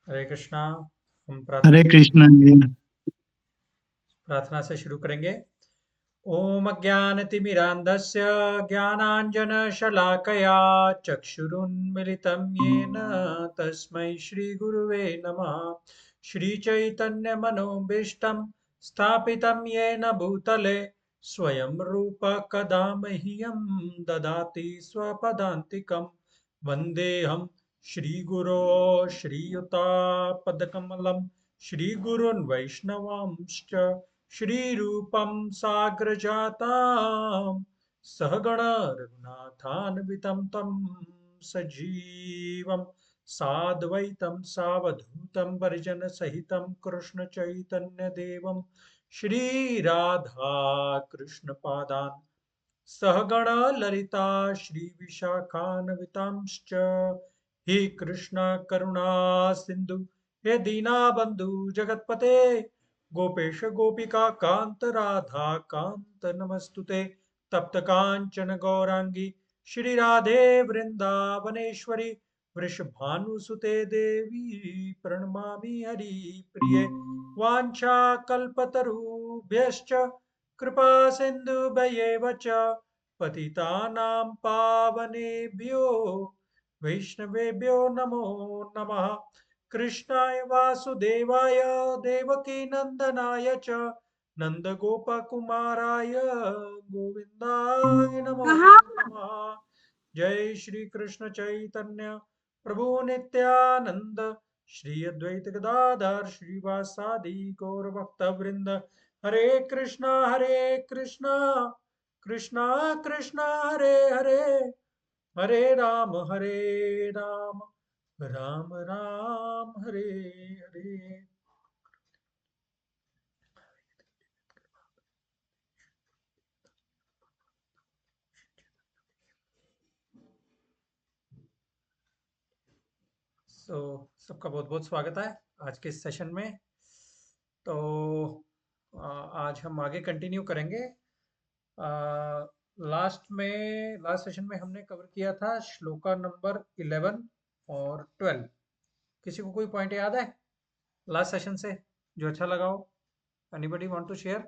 हरे कृष्णा। हम हरे कृष्ण जी। प्रार्थना से शुरू करेंगे। ओम अज्ञानतिमिरान्धस्य ज्ञानाञ्जनशलाकया चक्षुरुन्मिलितं येन तस्मै श्रीगुरुवे नमः। श्रीचैतन्यमनोभीष्टं स्थापितं येन भूतले स्वयं रूप कदा मह्यं ददाति स्वपदान्तिकं। वन्देऽहं श्रीगुरो श्रीयुतापदकमलं श्रीगुरून् वैष्णवांश्च श्रीरूपं साग्रजातां सहगण रघुनाथान्वितं तं सजीवं साद्वैतं सावधूतं परिजनसहितं कृष्णचैतन्यदेवं श्रीराधा कृष्णपादान् सहगण ललिता श्रीविशाखान्वितांश्च। हे कृष्ण करुणा सिन्धु हे दीनाबन्धु जगत्पते गोपेश गोपिका कांत राधा कांत नमस्तुते। तप्त कांचन गौरांगी श्री राधे वृंदावनेश्वरी वृषभानुसुते देवी प्रणमामि हरिप्रिये। वाञ्छाकल्पतरुभ्यश्च कृपा सिन्धुभ्येव च पतितानां पावनेभ्यो वैष्णवेभ्यो नमो नमः। कृष्णाय वासुदेवाय देवकीनन्दनाय च नन्दगोपकुमाराय गोविन्दाय नमो नमः। जय श्री कृष्ण चैतन्य प्रभु नित्यानंद श्री अद्वैत गदाधर श्रीवासादि गौर भक्त वृंद। हरे कृष्णा कृष्णा कृष्णा हरे हरे हरे राम राम राम हरे हरे। सबका बहुत बहुत स्वागत है आज के इस सेशन में। तो आज हम आगे कंटिन्यू करेंगे। लास्ट सेशन में हमने कवर किया था श्लोका नंबर 11 और 12। किसी को कोई पॉइंट याद है लास्ट सेशन से जो अच्छा लगा हो? Anybody want to share?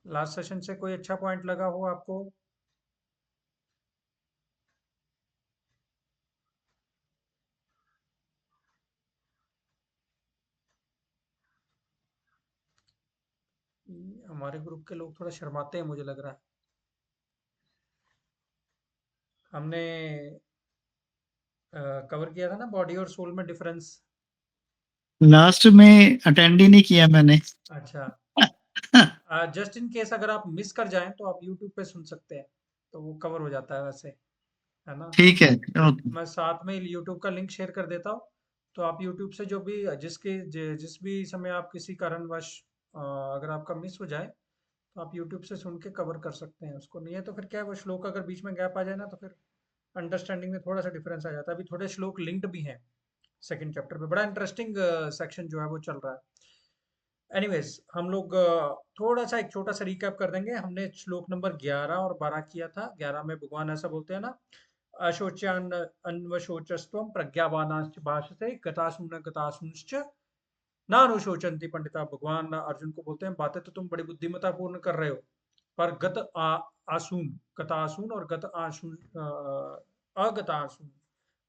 Last session से कोई अच्छा पॉइंट लगा हो आपको? हमारे ग्रुप के लोग थोड़ा शर्माते हैं मुझे लग रहा है। हमने कवर किया था ना बॉडी और सोल में डिफरेंस। लास्ट में अटेंड ही नहीं किया मैंने। अच्छा, जस्ट इन केस अगर आप मिस कर जाएं तो आप यूट्यूब पे सुन सकते हैं, तो वो कवर हो जाता है वैसे, है ना? ठीक है, ओके। मैं साथ में यूट्यूब का लिंक शेयर कर देता हूँ। तो आप यूट्यूब से जो भी जिस भी समय आप किसी कारणवश अगर आपका मिस हो जाए तो आप यूट्यूब से सुन के कवर कर सकते हैं उसको। नहीं है तो फिर क्या है, वो श्लोक अगर बीच में गैप आ जाए ना तो फिर अंडरस्टैंडिंग में थोड़ा सा डिफरेंस आ जाता है। अभी थोड़े श्लोक लिंक्ड भी हैं सेकंड चैप्टर पे, बड़ा इंटरेस्टिंग सेक्शन जो है वो चल रहा है। एनीवेज हम लोग थोड़ा सा एक छोटा सा रिकैप कर देंगे। हमने श्लोक नंबर 11 और 12 किया था। 11 में भगवान ऐसा बोलते हैं ना, अशोच्यान अन्वशोचस्त्वं प्रज्ञावानांश्च भाषते गतासून गतासूंश्च नानुशोचन्ति पंडिता। भगवान अर्जुन को बोलते हैं बातें तो तुम बड़ी बुद्धिमत्ता पूर्ण कर रहे हो, पर आसून, गतासून और गत आसून, अगत आसून,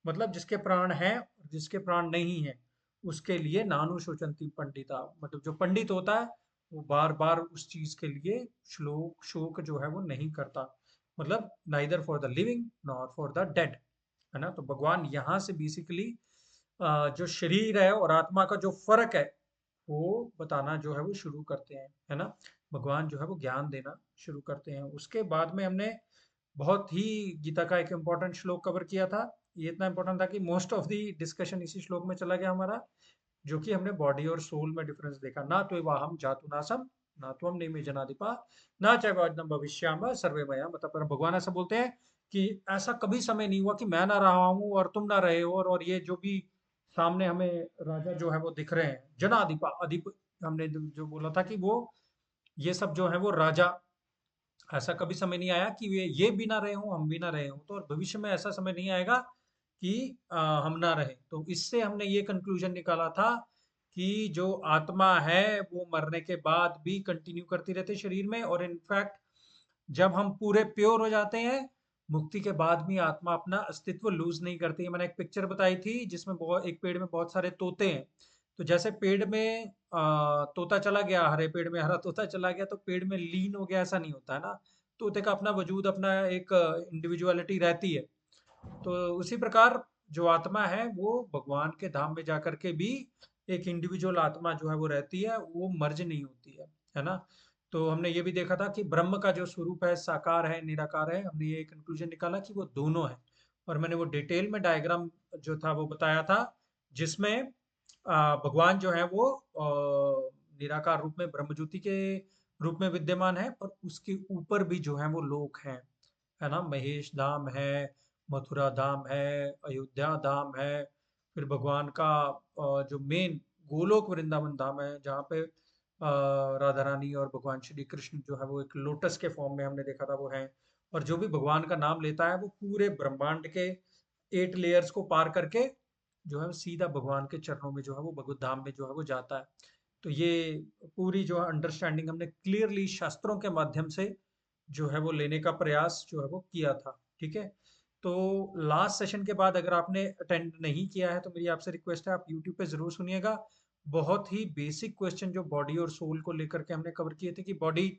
मतलब जिसके प्राण हैं और जिसके प्राण नहीं है उसके लिए नानु शोचंती पंडिता। मतलब जो पंडित होता है वो बार बार उस चीज के लिए श्लोक शोक जो है वो नहीं करता। मतलब neither for the living nor for the dead, है ना? तो भगवान यहाँ से बेसिकली जो शरीर है और आत्मा का जो फर्क है वो बताना जो है वो शुरू करते हैं, है ना? भगवान जो है वो ज्ञान देना शुरू करते हैं। उसके बाद में हमने बहुत ही गीता का एक इम्पोर्टेंट श्लोक कवर किया था। ये इतना इम्पोर्टेंट था कि मोस्ट ऑफ द डिस्कशन इसी श्लोक में चला गया हमारा, जो कि हमने बॉडी और सोल में डिफरेंस देखा। ना तो वाहम जातु नासम ना तो हम निमे जनाधिपा ना चाहे वाजनम भविष्याम सर्वे मया। मतलब भगवान ऐसा बोलते हैं कि ऐसा कभी समय नहीं हुआ कि मैं ना रहा हूँ और तुम ना रहे हो, और ये जो भी सामने हमें राजा जो है वो दिख रहे हैं जनाधिपा अधिप, हमने जो बोला था कि वो ये सब जो है वो राजा ऐसा कभी समय नहीं आया कि ये भी ना रहे हों, हम भी ना रहे हों। तो और भविष्य में ऐसा समय नहीं आएगा कि हम ना रहें। तो इससे हमने ये कंक्लूजन निकाला था कि जो आत्मा है वो मरने के बाद भी कंटिन्यू करती रहती है शरीर में, और इनफैक्ट जब हम पूरे प्योर हो जाते हैं, मुक्ति के बाद भी आत्मा अपना अस्तित्व लूज नहीं करती है। मैंने एक पिक्चर बताई थी जिसमें बहुत, एक पेड़ में बहुत सारे तोते हैं। तो जैसे पेड़ में तोता चला गया, हरे पेड़ में हरा तोता चला गया तो पेड़ में लीन हो गया, ऐसा नहीं होता है ना। तोते का अपना वजूद, अपना एक इंडिविजुअलिटी रहती है। तो उसी प्रकार जो आत्मा है वो भगवान के धाम में जाकर के भी एक इंडिविजुअल आत्मा जो है वो रहती है, वो मर्ज नहीं होती है ना। तो हमने ये भी देखा था कि ब्रह्म का जो स्वरूप है साकार है निराकार है, हमने ये कंक्लूजन निकाला कि वो दोनों है। और मैंने वो डिटेल में डायग्राम जो था वो बताया था, जिसमें भगवान जो है वो निराकार रूप में ब्रह्म ज्योति के रूप में विद्यमान है, पर उसके ऊपर भी जो है वो लोक हैं, है ना। महेश धाम है, मथुरा धाम है, अयोध्या धाम है। फिर भगवान का जो मेन गोलोक वृंदावन धाम है, जहाँ पे राधा रानी और भगवान श्री कृष्ण जो है वो एक लोटस के फॉर्म में हमने देखा था वो है। और जो भी भगवान का नाम लेता है वो पूरे ब्रह्मांड के 8 लेयर्स को पार करके जो है वो सीधा भगवान के चरणों में जो है वो भगवत धाम में जो है वो जाता है। तो ये पूरी जो है अंडरस्टैंडिंग हमने क्लियरली शास्त्रों के माध्यम से जो है वो लेने का प्रयास जो है वो किया था। ठीक है। तो लास्ट सेशन के बाद अगर आपने अटेंड नहीं किया है तो मेरी आपसे रिक्वेस्ट है, आप यूट्यूब पे जरूर सुनिएगा। बहुत ही बेसिक क्वेश्चन जो बॉडी और सोल को लेकर के हमने कवर किए थे कि बॉडी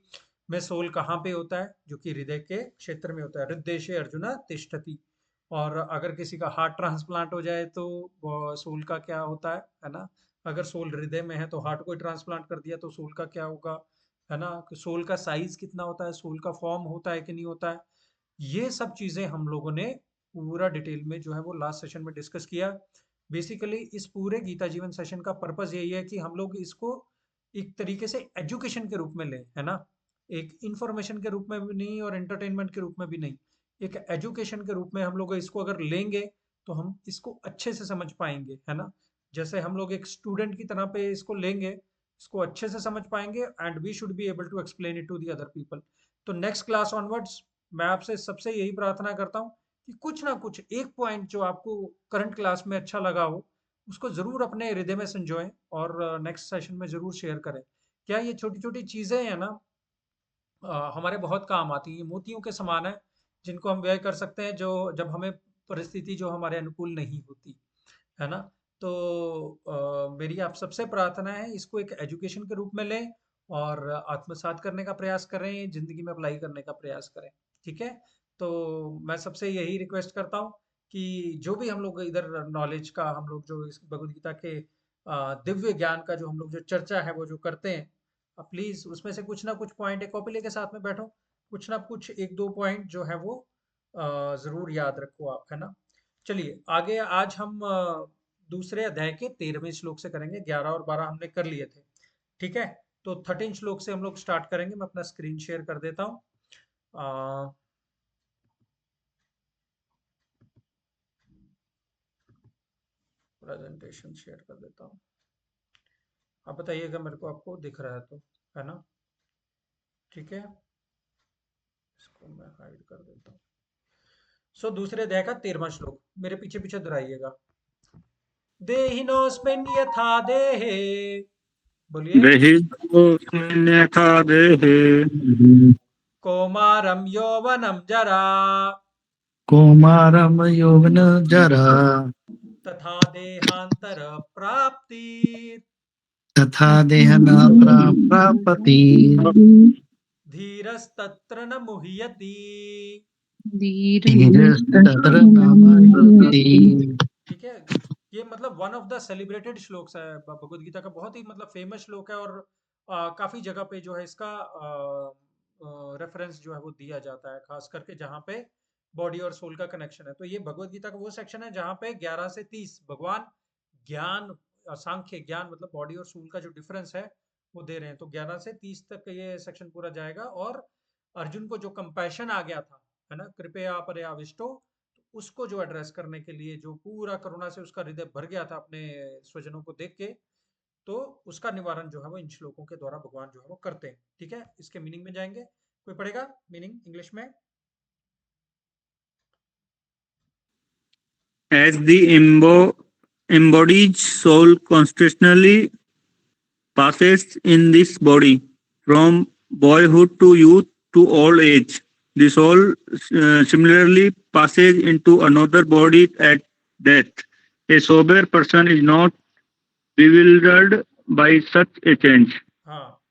में सोल कहाँ पे होता है, जो कि हृदय के क्षेत्र में होता है, हृदय अर्जुना तिष्ठति। और अगर किसी का हार्ट ट्रांसप्लांट हो जाए तो सोल का क्या होता है ना। अगर सोल हृदय में है तो हार्ट को ट्रांसप्लांट कर दिया तो सोल का क्या होगा, है ना। सोल का साइज कितना होता है, सोल का फॉर्म होता है कि नहीं होता है। ये सब चीजें हम लोगों ने पूरा डिटेल में जो है वो लास्ट सेशन में डिस्कस किया। बेसिकली इस पूरे गीता जीवन सेशन का पर्पस यही है कि हम लोग इसको एक तरीके से एजुकेशन के रूप में लें, है ना। एक इंफॉर्मेशन के रूप में भी नहीं और एंटरटेनमेंट के रूप में भी नहीं, एक एजुकेशन के रूप में हम लोग इसको अगर लेंगे तो हम इसको अच्छे से समझ पाएंगे, है ना। जैसे हम लोग एक स्टूडेंट की तरह पे इसको लेंगे, इसको अच्छे से समझ पाएंगे, and we should be able to explain it to the other people. तो नेक्स्ट क्लास ऑनवर्ड्स मैं आपसे सबसे यही प्रार्थना करता हूँ कि कुछ ना कुछ एक पॉइंट जो आपको करंट क्लास में अच्छा लगा हो, उसको ज़रूर अपने हृदय में संजोएं और नेक्स्ट सेशन में ज़रूर शेयर करें। क्या ये छोटी छोटी चीज़ें हैं ना, हमारे बहुत काम आती हैं, मोतियों के समान है, जिनको हम व्यय कर सकते हैं जो जब हमें परिस्थिति जो हमारे अनुकूल नहीं होती, है ना। तो मेरी आप सबसे प्रार्थना है इसको एक एजुकेशन के रूप में लें और आत्मसात करने का प्रयास करें, जिंदगी में अप्लाई करने का प्रयास करें। ठीक है। तो मैं सबसे यही रिक्वेस्ट करता हूँ कि जो भी हम लोग इधर नॉलेज का, हम लोग जो इस भगवद गीता के दिव्य ज्ञान का जो हम लोग जो चर्चा है वो जो करते हैं, प्लीज उसमें से कुछ ना कुछ पॉइंट, एक कॉपी लेके साथ में बैठो, कुछ ना कुछ एक दो पॉइंट जो है वो जरूर याद रखो आप, है ना। चलिए आगे आज हम दूसरे अध्याय के 13वें श्लोक से करेंगे। 11 और 12 हमने कर लिए थे। ठीक है। तो 13 श्लोक से हम लोग स्टार्ट करेंगे। मैं अपना स्क्रीन शेयर कर देता हूँ, प्रेजेंटेशन शेयर कर देता हूँ। आप बताइएगा मेरे को, आपको दिख रहा है तो, है ना। ठीक है, इसको मैं हाइड कर देता हूँ। सो दूसरे अध्याय का 13वां श्लोक, मेरे पीछे पीछे दोहराइएगा। देहिनोऽस्मिन् यथा देहे, बोलिए। देहिनोऽस्मिन् यथा देहे कौमारं यौवनं जरा, कौमारम यौवन जरा तथा देहांतर प्राप्ति, तथा देहना प्रापति धीरस्तत्र न मुह्यति। धीरस्तत्र न मुह्यति। ठीक है। ये मतलब one of the celebrated shlokas है भगवत गीता का, बहुत ही मतलब फेमस श्लोक है। और काफी जगह पे जो है इसका रेफरेंस जो है वो दिया जाता है, खास करके जहाँ पे बॉडी और सोल का कनेक्शन है। तो ये भगवत गीता का वो सेक्शन है जहाँ पे 11 से 30 भगवान ज्ञान, सांख्य ज्ञान मतलब बॉडी और सोल का जो डिफरेंस है वो दे रहे हैं। तो 11 से 30 तक ये सेक्शन पूरा जाएगा। और अर्जुन को जो कंपैशन आ गया था, है ना, कृपया पर्याविष्टो, उसको जो एड्रेस करने के लिए, जो पूरा करुणा से उसका हृदय भर गया था अपने स्वजनों को देख के, तो उसका निवारण जो है वो इन श्लोकों के द्वारा भगवान जो है वो करते हैं। ठीक है, इसके मीनिंग में जाएंगे। कोई पढ़ेगा मीनिंग इंग्लिश में? As the embodied soul constantly passes in this body, from boyhood to youth to old age, the soul similarly passes into another body at death. A sober person is not bewildered by such a change. हाँ,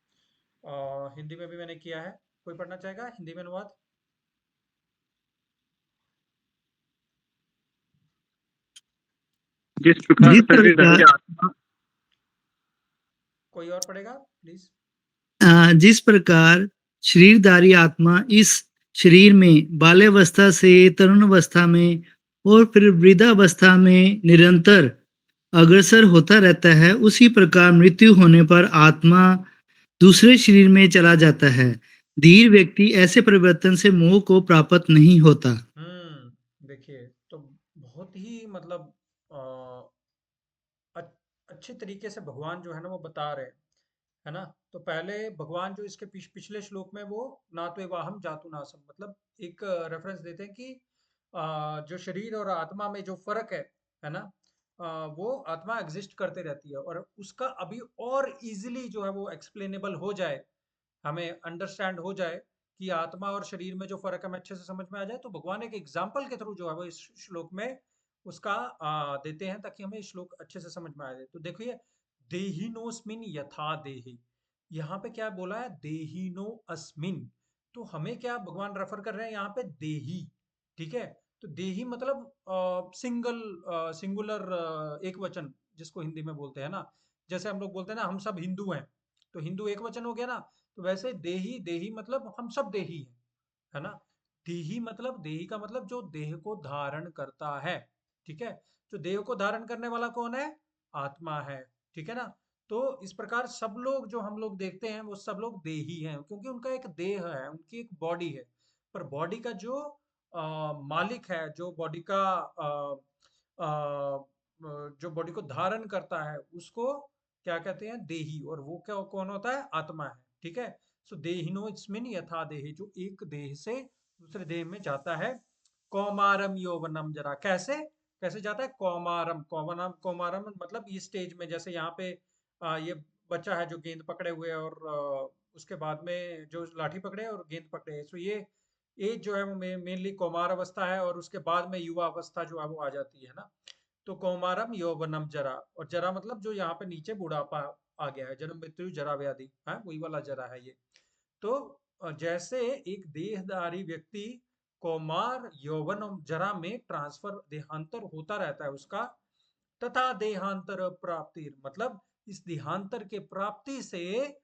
हिंदी में भी मैंने किया है। कोई पढ़ना चाहेगा हिंदी में अनुवाद? जिस प्रकार जिस शरीर प्रकार की आत्मा कोई और पढ़ेगा प्लीज? जिस प्रकार शरीरधारी आत्मा इस शरीर में बाल्यावस्था से तरुणावस्था में और फिर वृद्धावस्था में निरंतर अग्रसर होता रहता है, उसी प्रकार मृत्यु होने पर आत्मा दूसरे शरीर में चला जाता है। धीर व्यक्ति ऐसे परिवर्तन से मोह को प्राप्त नहीं होता। देखिए तो बहुत ही मतलब अच्छे तरीके से भगवान जो है ना वो बता रहे हैं, है ना। तो पहले भगवान जो इसके पिछले श्लोक में वो ना तो वाहम जातु नासम, मतलब एक रेफरेंस देते हैं कि जो शरीर और आत्मा में जो फर्क है ना, वो आत्मा एग्जिस्ट करते रहती है, और उसका अभी और इजीली जो है वो एक्सप्लेनेबल हो जाए, हमें अंडरस्टैंड हो जाए कि आत्मा और शरीर में जो फर्क है हमें अच्छे से समझ में आ जाए, तो भगवान एक एग्जाम्पल के थ्रू जो है वो इस श्लोक में उसका देते हैं, ताकि हमें श्लोक अच्छे से समझ में आ जाए। तो देखिए, देहिनोस्मिन यथा देहि, यहाँ पे क्या बोला है? देहिनो अस्मिन। तो हमें क्या भगवान रेफर कर रहे हैं यहाँ पे? देही, ठीक है। तो देही मतलब सिंगुलर एक वचन, जिसको हिंदी में बोलते हैं ना, जैसे हम लोग बोलते हैं ना हम सब हिंदू हैं, तो हिंदू एक वचन हो गया ना। तो वैसे देही, देही मतलब हम सब देही हैं, है ना। देही मतलब, देही का मतलब जो देह को धारण करता है, ठीक है। जो देह को धारण करने वाला कौन है? आत्मा है, ठीक है ना। तो इस प्रकार सब लोग जो हम लोग देखते हैं वो सब लोग देही हैं, क्योंकि उनका एक देह है, उनकी एक बॉडी है। पर बॉडी का जो मालिक है, जो बॉडी का जो बॉडी को धारण करता है, उसको क्या कहते हैं? देही। और वो क्या कौन होता है? आत्मा है, ठीक है। सो देहिनो इस्मिन यथा देहि, जो एक देह से दूसरे देह में जाता है। कौमारम यौवनम, जरा कैसे कैसे जाता है? कौमारम, कौमारम, कौमारम मतलब ये स्टेज में, जैसे यहाँ पे ये बच्चा है जो गेंद पकड़े हुए है, और उसके बाद में जो लाठी पकड़े और गेंद पकड़े, सो ये एज जो है वो मेनली कौमार अवस्था है, और उसके बाद में युवा अवस्था जो है वो आ जाती है ना। तो कौमारम यौवनम जरा, और जरा मतलब जो यहाँ पे नीचे बुढ़ापा आ गया है, जन्म मृत्यु जरा व्याधि है, वही वाला जरा है ये। तो जैसे एक देहधारी व्यक्ति कौमार यौवन और जरा में ट्रांसफर, देहांतर होता रहता है उसका, तथा देहांतर प्राप्ति मतलब इस देहांतर के प्राप्ति से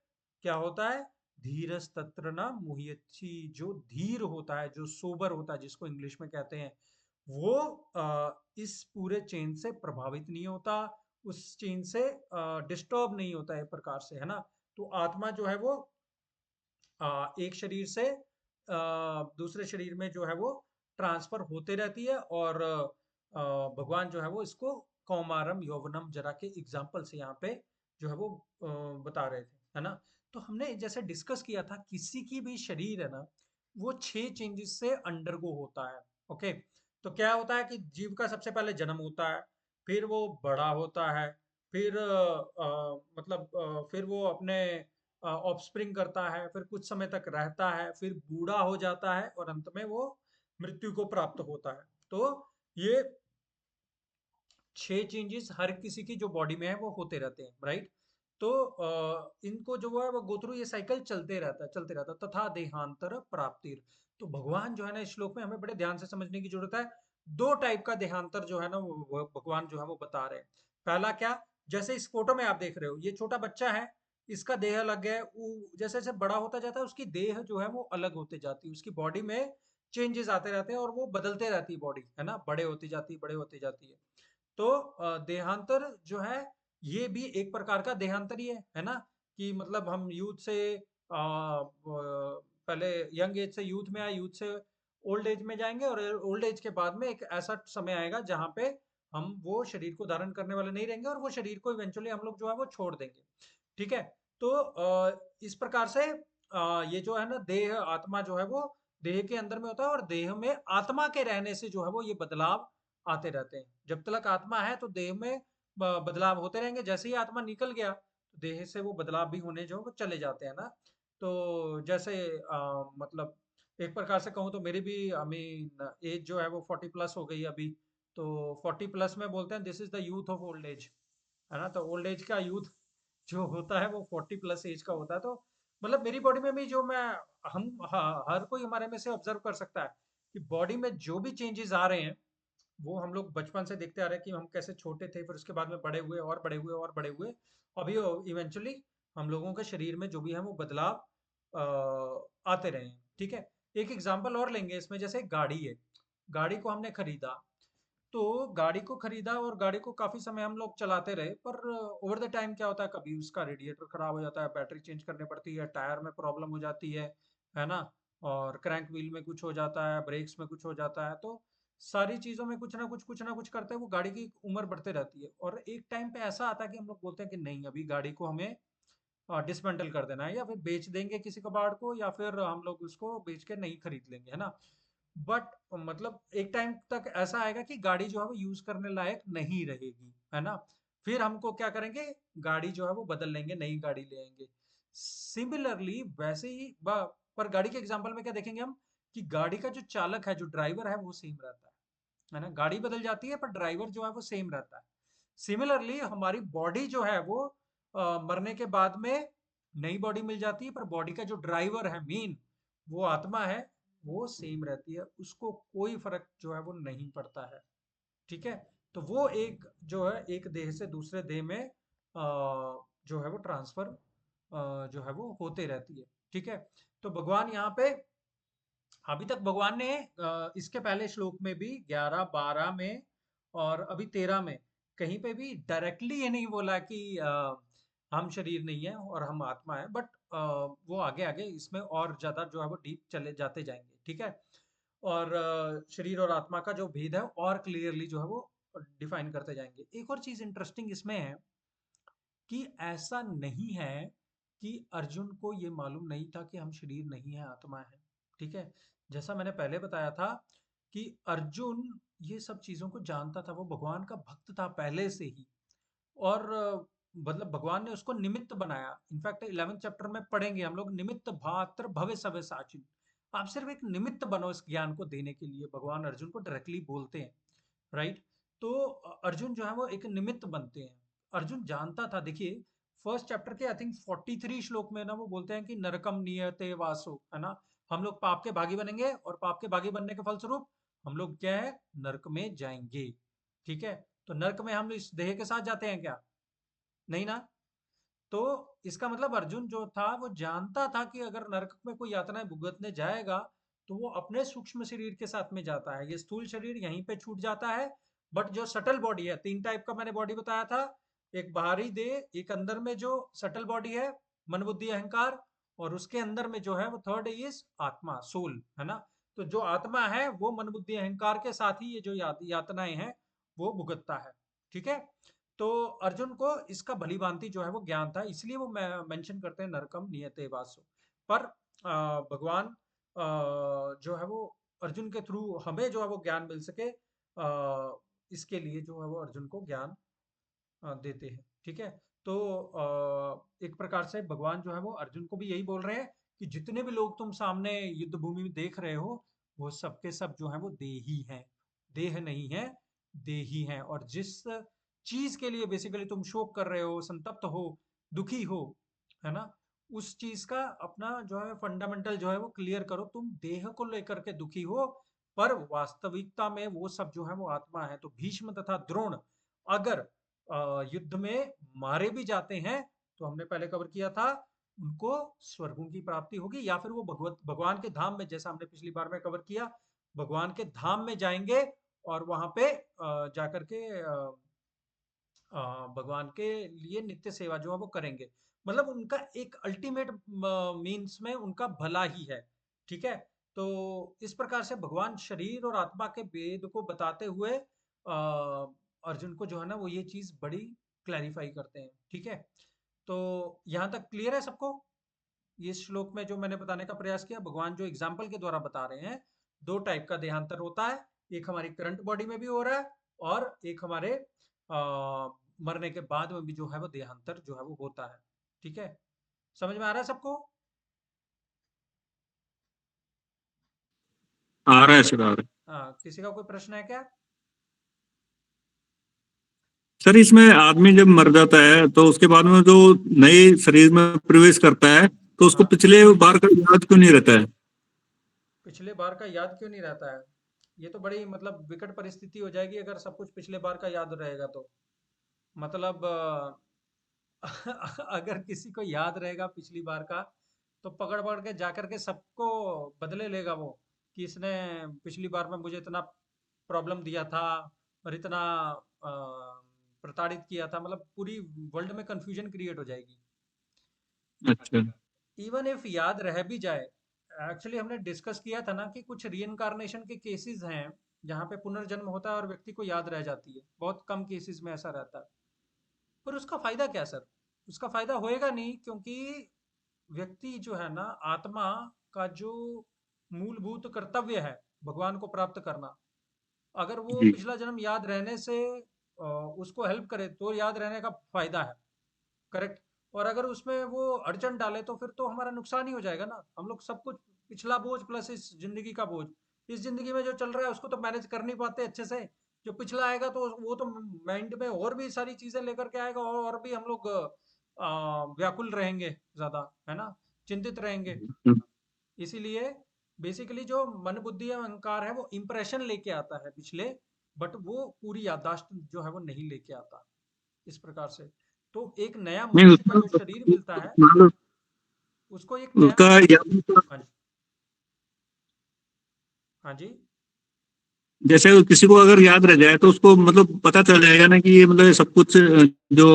क्या होता है? धीरस तत्र न मुह्यति, जो धीर होता है, जो सोबर होता है, जिसको इंग्लिश में कहते हैं, वो इस पूरे चेन से प्रभावित नहीं होता, उस चेन से डिस्टर्ब नहीं होता है प्रकार से, है ना। तो आत्मा जो है वो एक शरीर से दूसरे शरीर में जो है वो ट्रांसफर होते रहती है, और भगवान जो है वो इसको कौमारम यौवनम जरा के एग्जाम्पल से यहाँ पे जो है वो बता रहे थे, है ना। तो हमने जैसे डिस्कस किया था, किसी की भी शरीर है ना, वो 6 चेंजेस से अंडरगो होता है। ओके, तो क्या होता है कि जीव का सबसे पहले जन्म होता है, फिर वो बड़ा होता है, फिर फिर वो अपने ऑफस्प्रिंग करता है, फिर कुछ समय तक रहता है, फिर बूढ़ा हो जाता है, और अंत में वो मृत्यु को प्राप्त होता है। तो ये 6 चेंजेस हर किसी की जो बॉडी में है वो होते रहते हैं, राइट। तो इनको जो है वो गो थ्रू ये साइकिल चलते रहता है, चलते रहता है। तथा देहांतर प्राप्तिर, तो भगवान जो है ना इस श्लोक में हमें बड़े ध्यान से समझने की जरूरत है। 2 टाइप का देहांतर जो है ना वो भगवान जो है वो बता रहे हैं। पहला क्या? जैसे इस फोटो में आप देख रहे हो, ये छोटा बच्चा है, इसका देह अलग है, जैसे जैसे बड़ा होता जाता है उसकी देह जो है वो अलग होते जाती है, उसकी बॉडी में चेंजेस आते रहते हैं, और वो बदलते रहती है बॉडी, है ना, बड़े होती जाती है, बड़े होती जाती है। तो देहांतर जो है ये भी एक प्रकार का देहांतर ही है ना। कि मतलब हम यूथ से पहले यंग एज से यूथ में आए, यूथ से ओल्ड एज में जाएंगे, और ओल्ड एज के बाद में एक ऐसा समय आएगा जहां पे हम वो शरीर को धारण करने वाले नहीं रहेंगे, और वो शरीर को इवेंचुअली हम लोग जो है वो छोड़ देंगे, ठीक है। तो इस प्रकार से ये जो है ना देह आत्मा जो है वो देह के अंदर में होता है, और देह में आत्मा के रहने से जो है वो ये बदलाव आते रहते हैं। जब तक आत्मा है तो देह में बदलाव होते रहेंगे, जैसे ही आत्मा निकल गया तो देह से वो बदलाव भी होने जो वो चले जाते हैं ना। तो जैसे मतलब एक प्रकार से कहूँ तो मेरी भी आई मीन एज जो है वो 40+ हो गई अभी। तो 40+ में बोलते हैं this is the youth of old age, है ना। तो ओल्ड एज का यूथ जो होता है वो 40+ एज का होता है। तो मतलब मेरी बॉडी में भी जो मैं हम हर कोई हमारे में से ऑब्जर्व कर सकता है कि बॉडी में जो भी चेंजेस आ रहे हैं वो हम लोग बचपन से देखते आ रहे हैं कि हम कैसे छोटे थे, फिर उसके बाद में बड़े हुए और बड़े हुए और बड़े हुए, अभी इवेंचुअली हम लोगों के शरीर में जो भी है वो बदलाव आते रहे हैं। ठीक है, एक एग्जांपल और लेंगे इसमें, जैसे गाड़ी है, गाड़ी को हमने खरीदा, तो गाड़ी को खरीदा और गाड़ी को काफी समय हम लोग चलाते रहे, पर ओवर द टाइम क्या होता है, कभी उसका रेडिएटर खराब हो जाता है, बैटरी चेंज करनी पड़ती है, टायर में प्रॉब्लम हो जाती है ना, और क्रैंक व्हील में कुछ हो जाता है, ब्रेक्स में कुछ हो जाता है। तो सारी चीजों में कुछ ना कुछ करते हैं, वो गाड़ी की उम्र बढ़ते रहती है, और एक टाइम पे ऐसा आता है कि हम लोग बोलते हैं कि नहीं, अभी गाड़ी को हमें डिसमेंटल कर देना है, या फिर बेच देंगे किसी कबाड़ को, या फिर हम लोग उसको बेच के नहीं खरीद लेंगे, है ना। बट मतलब एक टाइम तक ऐसा आएगा कि गाड़ी जो है वो यूज करने लायक नहीं रहेगी, है ना। फिर हमको क्या करेंगे, गाड़ी जो है वो बदल लेंगे, नई गाड़ी ले आएंगे। सिमिलरली वैसे ही पर गाड़ी के एग्जांपल में क्या देखेंगे हम, कि गाड़ी का जो चालक है, जो ड्राइवर है, वो सेम रहता है ना। गाड़ी बदल जाती है पर ड्राइवर जो है वो सेम रहता है। सिमिलरली हमारी बॉडी जो है वो मरने के बाद में नई बॉडी मिल जाती है, पर बॉडी का जो ड्राइवर है मेन, वो आत्मा है, वो सेम रहती है, उसको कोई फर्क जो है वो नहीं पड़ता है। ठीक है, तो वो एक जो है एक देह से दूसरे देह में जो है वो ट्रांसफर जो है वो होते रहती है। ठीक है, तो भगवान यहाँ पे अभी तक भगवान ने इसके पहले श्लोक में भी 11, 12 में और अभी 13 में कहीं पे भी डायरेक्टली ये नहीं बोला कि हम शरीर नहीं है और हम आत्मा है, बट वो आगे आगे इसमें और ज्यादा जो है वो डीप चले जाते जाएंगे। ठीक है, और शरीर और आत्मा का जो भेद है और क्लियरली जो है वो डिफाइन करते जाएंगे। एक और चीज इंटरेस्टिंग इसमें है कि ऐसा नहीं है कि अर्जुन को ये मालूम नहीं था कि हम शरीर नहीं है, आत्मा है। ठीक है, जैसा मैंने पहले बताया था कि अर्जुन ये सब चीजों को जानता था, वो भगवान का भक्त था पहले से ही, और मतलब भगवान ने उसको निमित्त बनाया। इनफैक्ट 11th चैप्टर में पढ़ेंगे हम लोग, निमित्त भात्र भवे सवे साचिन। आप सिर्फ एक निमित्त बनो इस ज्ञान को देने के लिए, भगवान अर्जुन को डायरेक्टली बोलते हैं, राइट। तो अर्जुन जो है वो एक निमित्त बनते हैं। अर्जुन जानता था, देखिए फर्स्ट चैप्टर के आई थिंक 43 श्लोक में ना वो बोलते हैं कि नरकम नियते वासो, है ना। हम लोग पाप के भागी बनेंगे, और पाप के भागी बनने के फलस्वरूप हम लोग क्या है, नरक में जाएंगे। ठीक है, तो नरक में हम इस देह के साथ जाते हैं क्या, नहीं ना। तो इसका मतलब अर्जुन जो था वो जानता था कि अगर नरक में कोई यातनाएं भुगतने जाएगा तो वो अपने सूक्ष्म शरीर के साथ में जाता है, ये स्थूल शरीर यहीं पे छूट जाता है। बट जो सटल बॉडी है, 3 टाइप का मैंने बॉडी बताया था, एक बाहरी देह, एक अंदर में जो सटल बॉडी है, मन बुद्धि अहंकार, और उसके अंदर में जो है वो थर्ड इज आत्मा, सोल, है ना। तो जो आत्मा है वो मन बुद्धि अहंकार के साथ ही ये जो यातनाएं हैं वो भुगतता है। ठीक है, तो अर्जुन को इसका भली भांति जो है वो ज्ञान था, इसलिए वो मेंशन करते हैं नरकम नियते वासु। पर भगवान जो है वो अर्जुन के थ्रू हमें जो है वो ज्ञान मिल सके, इसके लिए जो है वो अर्जुन को ज्ञान देते हैं। ठीक है, तो एक प्रकार से भगवान जो है वो अर्जुन को भी यही बोल रहे हैं कि जितने भी लोग तुम सामने युद्ध भूमि में देख रहे हो, वो सबके सब जो है वो देही हैं, देह नहीं है, देही हैं। और जिस चीज के लिए बेसिकली तुम शोक कर रहे हो, संतप्त हो, दुखी हो, है ना, उस चीज का अपना जो है फंडामेंटल जो है वो क्लियर करो। तुम देह को लेकर के दुखी हो, पर वास्तविकता में वो सब जो है वो आत्मा है। तो भीष्म तथा द्रोण अगर युद्ध में मारे भी जाते हैं, तो हमने पहले कवर किया था, उनको स्वर्गों की प्राप्ति होगी, या फिर वो भगवान के धाम में, जैसा हमने पिछली बार में कवर किया, भगवान के धाम में जाएंगे, और वहां पे जाकर के भगवान के लिए नित्य सेवा जो है वो करेंगे। मतलब उनका एक अल्टीमेट मीन्स में उनका भला ही है। ठीक है, तो इस प्रकार से भगवान शरीर और आत्मा के भेद को बताते हुए अर्जुन को जो है ना वो ये चीज बड़ी क्लैरिफाई करते हैं। ठीक है, तो यहाँ तक क्लियर है सबको। इस श्लोक में जो मैंने बताने का प्रयास किया, भगवान जो एग्जाम्पल के द्वारा बता रहे हैं, 2 टाइप का देहांतर होता है। एक हमारी करंट बॉडी में भी हो रहा है और एक हमारे मरने के बाद में भी जो है वो देहांतर जो है वो होता है। ठीक है, समझ में आ रहा है सबको? आ रहा है सर, आ रहा है। हाँ, किसी का कोई प्रश्न है क्या? सर इसमें आदमी जब मर जाता है तो उसके बाद में जो नए शरीर में प्रवेश करता है तो उसको हाँ, पिछले बार का याद क्यों नहीं रहता है? पिछले बार का याद क्यों नहीं रहता है? ये तो बड़ी मतलब विकट परिस्थिति हो जाएगी अगर सब कुछ पिछले बार का याद रहेगा तो। मतलब अगर किसी को याद रहेगा पिछली बार का, तो पकड़ पकड़ के जाकर के सबको बदले लेगा वो, कि इसने पिछली बार में मुझे इतना प्रॉब्लम दिया था और इतना अ, प्रताड़ित किया था। मतलब पूरी वर्ल्ड में कंफ्यूजन क्रिएट हो जाएगी। अच्छा। इवन इफ याद रह भी जाए, एक्चुअली हमने डिस्कस किया था ना कि कुछ रीइंकारनेशन के केसेस हैं जहाँ पे पुनर्जन्म होता है और व्यक्ति को याद रह जाती है। बहुत कम केसेस में ऐसा रहता है। पर उसका फायदा क्या सर? उसका फायदा होएगा नहीं, क्योंकि व्यक्ति जो है ना, आत्मा का जो मूलभूत कर्तव्य है भगवान को प्राप्त करना, अगर वो जी। पिछला जन्म याद रहने से उसको हेल्प करे तो याद रहने का फायदा है। करेक्ट। और अगर उसमें वो अड़चन डाले तो फिर तो हमारा नुकसान ही हो जाएगा ना। हम लोग सब कुछ, पिछला बोझ प्लस इस जिंदगी का बोझ, इस जिंदगी में जो चल रहा है उसको तो मैनेज कर नहीं पाते अच्छे से। जो पिछला आएगा तो वो तो माइंड में और भी सारी चीजें लेकर के आएगा, और भी हम लोग व्याकुल रहेंगे ज्यादा, है ना, चिंतित रहेंगे। हम्म। इसीलिए बेसिकली जो मन बुद्धि या अहंकार है वो इंप्रेशन लेके आता है पिछले, बट वो पूरी याददाश्त जो है वो नहीं लेके आता। इस प्रकार से तो एक नया नहीं मनुष्य का उसका जो शरीर मिलता है, मतलब उसको एक नया। उसका याद, हाँ जी, हाँ जी। जैसे किसी को अगर याद रह जाए तो उसको मतलब पता चल जाएगा ना कि ये मतलब ये सब कुछ जो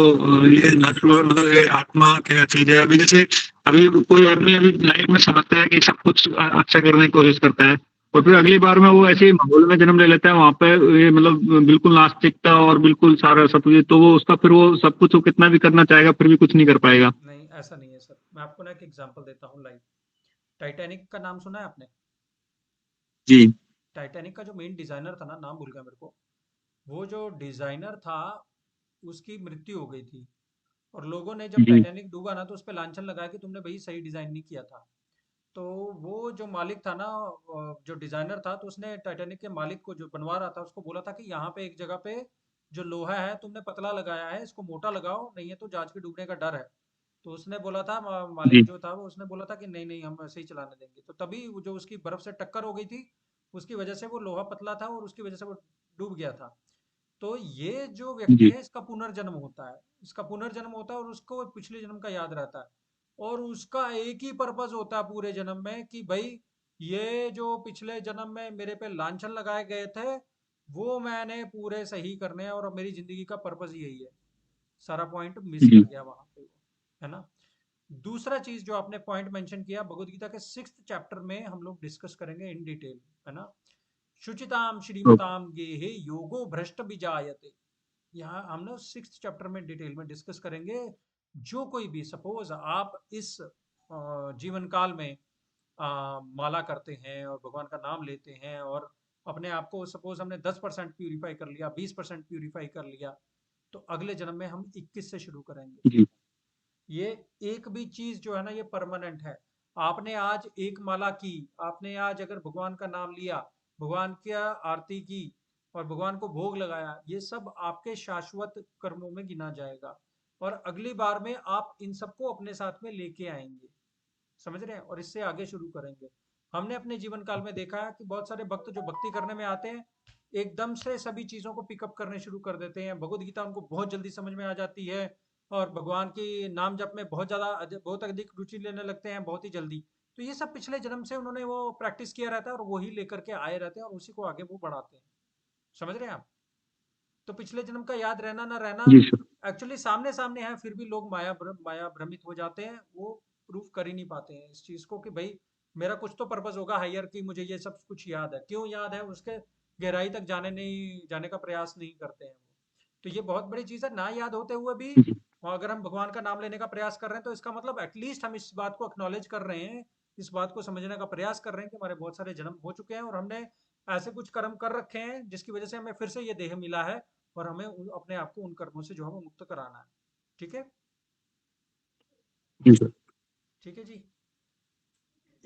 ये नेचुरल मतलब ये आत्मा क्या चीज है। अभी जैसे अभी कोई आदमी अभी लाइफ में समझता है कि सब कुछ अच्छा करने की कोशिश करता है और फिर अगली बार में वो ऐसे ही माहौल में जन्म ले लेता है वहां पे, ये मतलब बिल्कुल नास्तिकता और बिल्कुल सारा सब कुछ, तो वो उसका फिर वो सब कुछ वो कितना भी करना चाहेगा फिर भी कुछ नहीं कर पाएगा। नहीं, ऐसा नहीं है सर। मैं आपको ना एक एग्जांपल देता हूँ लाइव। टाइटैनिक का नाम सुना है आपने? जी। टाइटैनिक का जो मेन डिजाइनर था ना, नाम भूल गया मेरे को, वो जो डिजाइनर था उसकी मृत्यु हो गई थी। और लोगों ने जब जी। टाइटैनिक डूबा ना तो उस पर लांछन लगाया कि तुमने भाई सही डिजाइन नहीं किया था। तो वो जो मालिक था ना, जो डिजाइनर था, तो उसने टाइटैनिक के मालिक को जो बनवा रहा था उसको बोला था कि यहाँ पे एक जगह पे जो लोहा है तुमने पतला लगाया है, इसको मोटा लगाओ, नहीं है तो जहाज के डूबने का डर है। तो उसने बोला था, मालिक जी। जो था वो उसने बोला था कि नहीं नहीं, हम ऐसे ही चलाने देंगे। तो तभी वो जो उसकी बर्फ से टक्कर हो गई थी, उसकी वजह से वो लोहा पतला था और उसकी वजह से वो डूब गया था। तो ये जो व्यक्ति जी। है इसका पुनर्जन्म होता है। इसका पुनर्जन्म होता है और उसको पिछले जन्म का याद रहता है। और उसका एक ही पर्पस होता है पूरे जन्म में कि भाई ये जो पिछले जन्म में मेरे पे लांछन लगाए गए थे वो मैंने पूरे सही करने हैं, और मेरी जिंदगी का पर्पस यही है। सारा पॉइंट मिस कर जी। गया वहां पे वो, है ना। दूसरा चीज जो आपने पॉइंट मेंशन किया, भगवत गीता के 6th चैप्टर में हम लोग डिस्कस करेंगे इन डिटेल, है ना। शुचिताम ओके। श्रीमताम गेहे योगो भ्रष्ट विजायते। यहाँ हम लोग 6th चैप्टर में डिटेल में डिस्कस करेंगे। जो कोई भी, सपोज आप इस जीवन काल में माला करते हैं और भगवान का नाम लेते हैं, और अपने आप को सपोज हमने 10% प्यूरिफाई कर लिया, 20% प्यूरिफाई कर लिया, तो अगले जन्म में हम 21 से शुरू करेंगे। जी। ये एक भी चीज जो है ना ये परमानेंट है। आपने आज एक माला की, आपने आज अगर भगवान का नाम लिया, भगवान की आरती की और भगवान को भोग लगाया, ये सब आपके शाश्वत कर्मों में गिना जाएगा। और अगली बार में आप इन सबको अपने साथ में लेके आएंगे, समझ रहे हैं, और इससे आगे शुरू करेंगे। हमने अपने जीवन काल में देखा है कि बहुत सारे भक्त जो भक्ति करने में आते हैं एकदम से सभी चीजों को पिकअप करने शुरू कर देते हैं। भगवत गीता उनको बहुत जल्दी समझ में आ जाती है, और भगवान की नाम जप में बहुत अधिक रुचि लेने लगते हैं बहुत ही जल्दी। तो ये सब पिछले जन्म से उन्होंने वो प्रैक्टिस किया रहता है और वही लेकर के आए रहते हैं और उसी को आगे वो बढ़ाते हैं। समझ रहे हैं आप? तो पिछले जन्म का याद रहना ना रहना जी सर। एक्चुअली सामने सामने है, फिर भी लोग माया भ्रमित हो जाते हैं। वो प्रूफ कर ही नहीं पाते हैं इस चीज को कि भाई मेरा कुछ तो पर्पस होगा हायर, कि मुझे ये सब कुछ याद है, क्यों याद है उसके गहराई तक जाने का प्रयास नहीं करते हैं वो। तो ये बहुत बड़ी चीज है, ना याद होते हुए भी और अगर हम भगवान का नाम लेने का प्रयास कर रहे हैं तो इसका मतलब एटलीस्ट हम इस बात को एक्नॉलेज कर रहे हैं, इस बात को समझने का प्रयास कर रहे हैं कि हमारे बहुत सारे जन्म हो चुके हैं और हमने ऐसे कुछ कर्म कर रखे हैं जिसकी वजह से हमें फिर से ये देह मिला है और हमें अपने आप को उन कर्मों से जो है वो मुक्त कराना है। ठीक है, जी सर। ठीक है जी।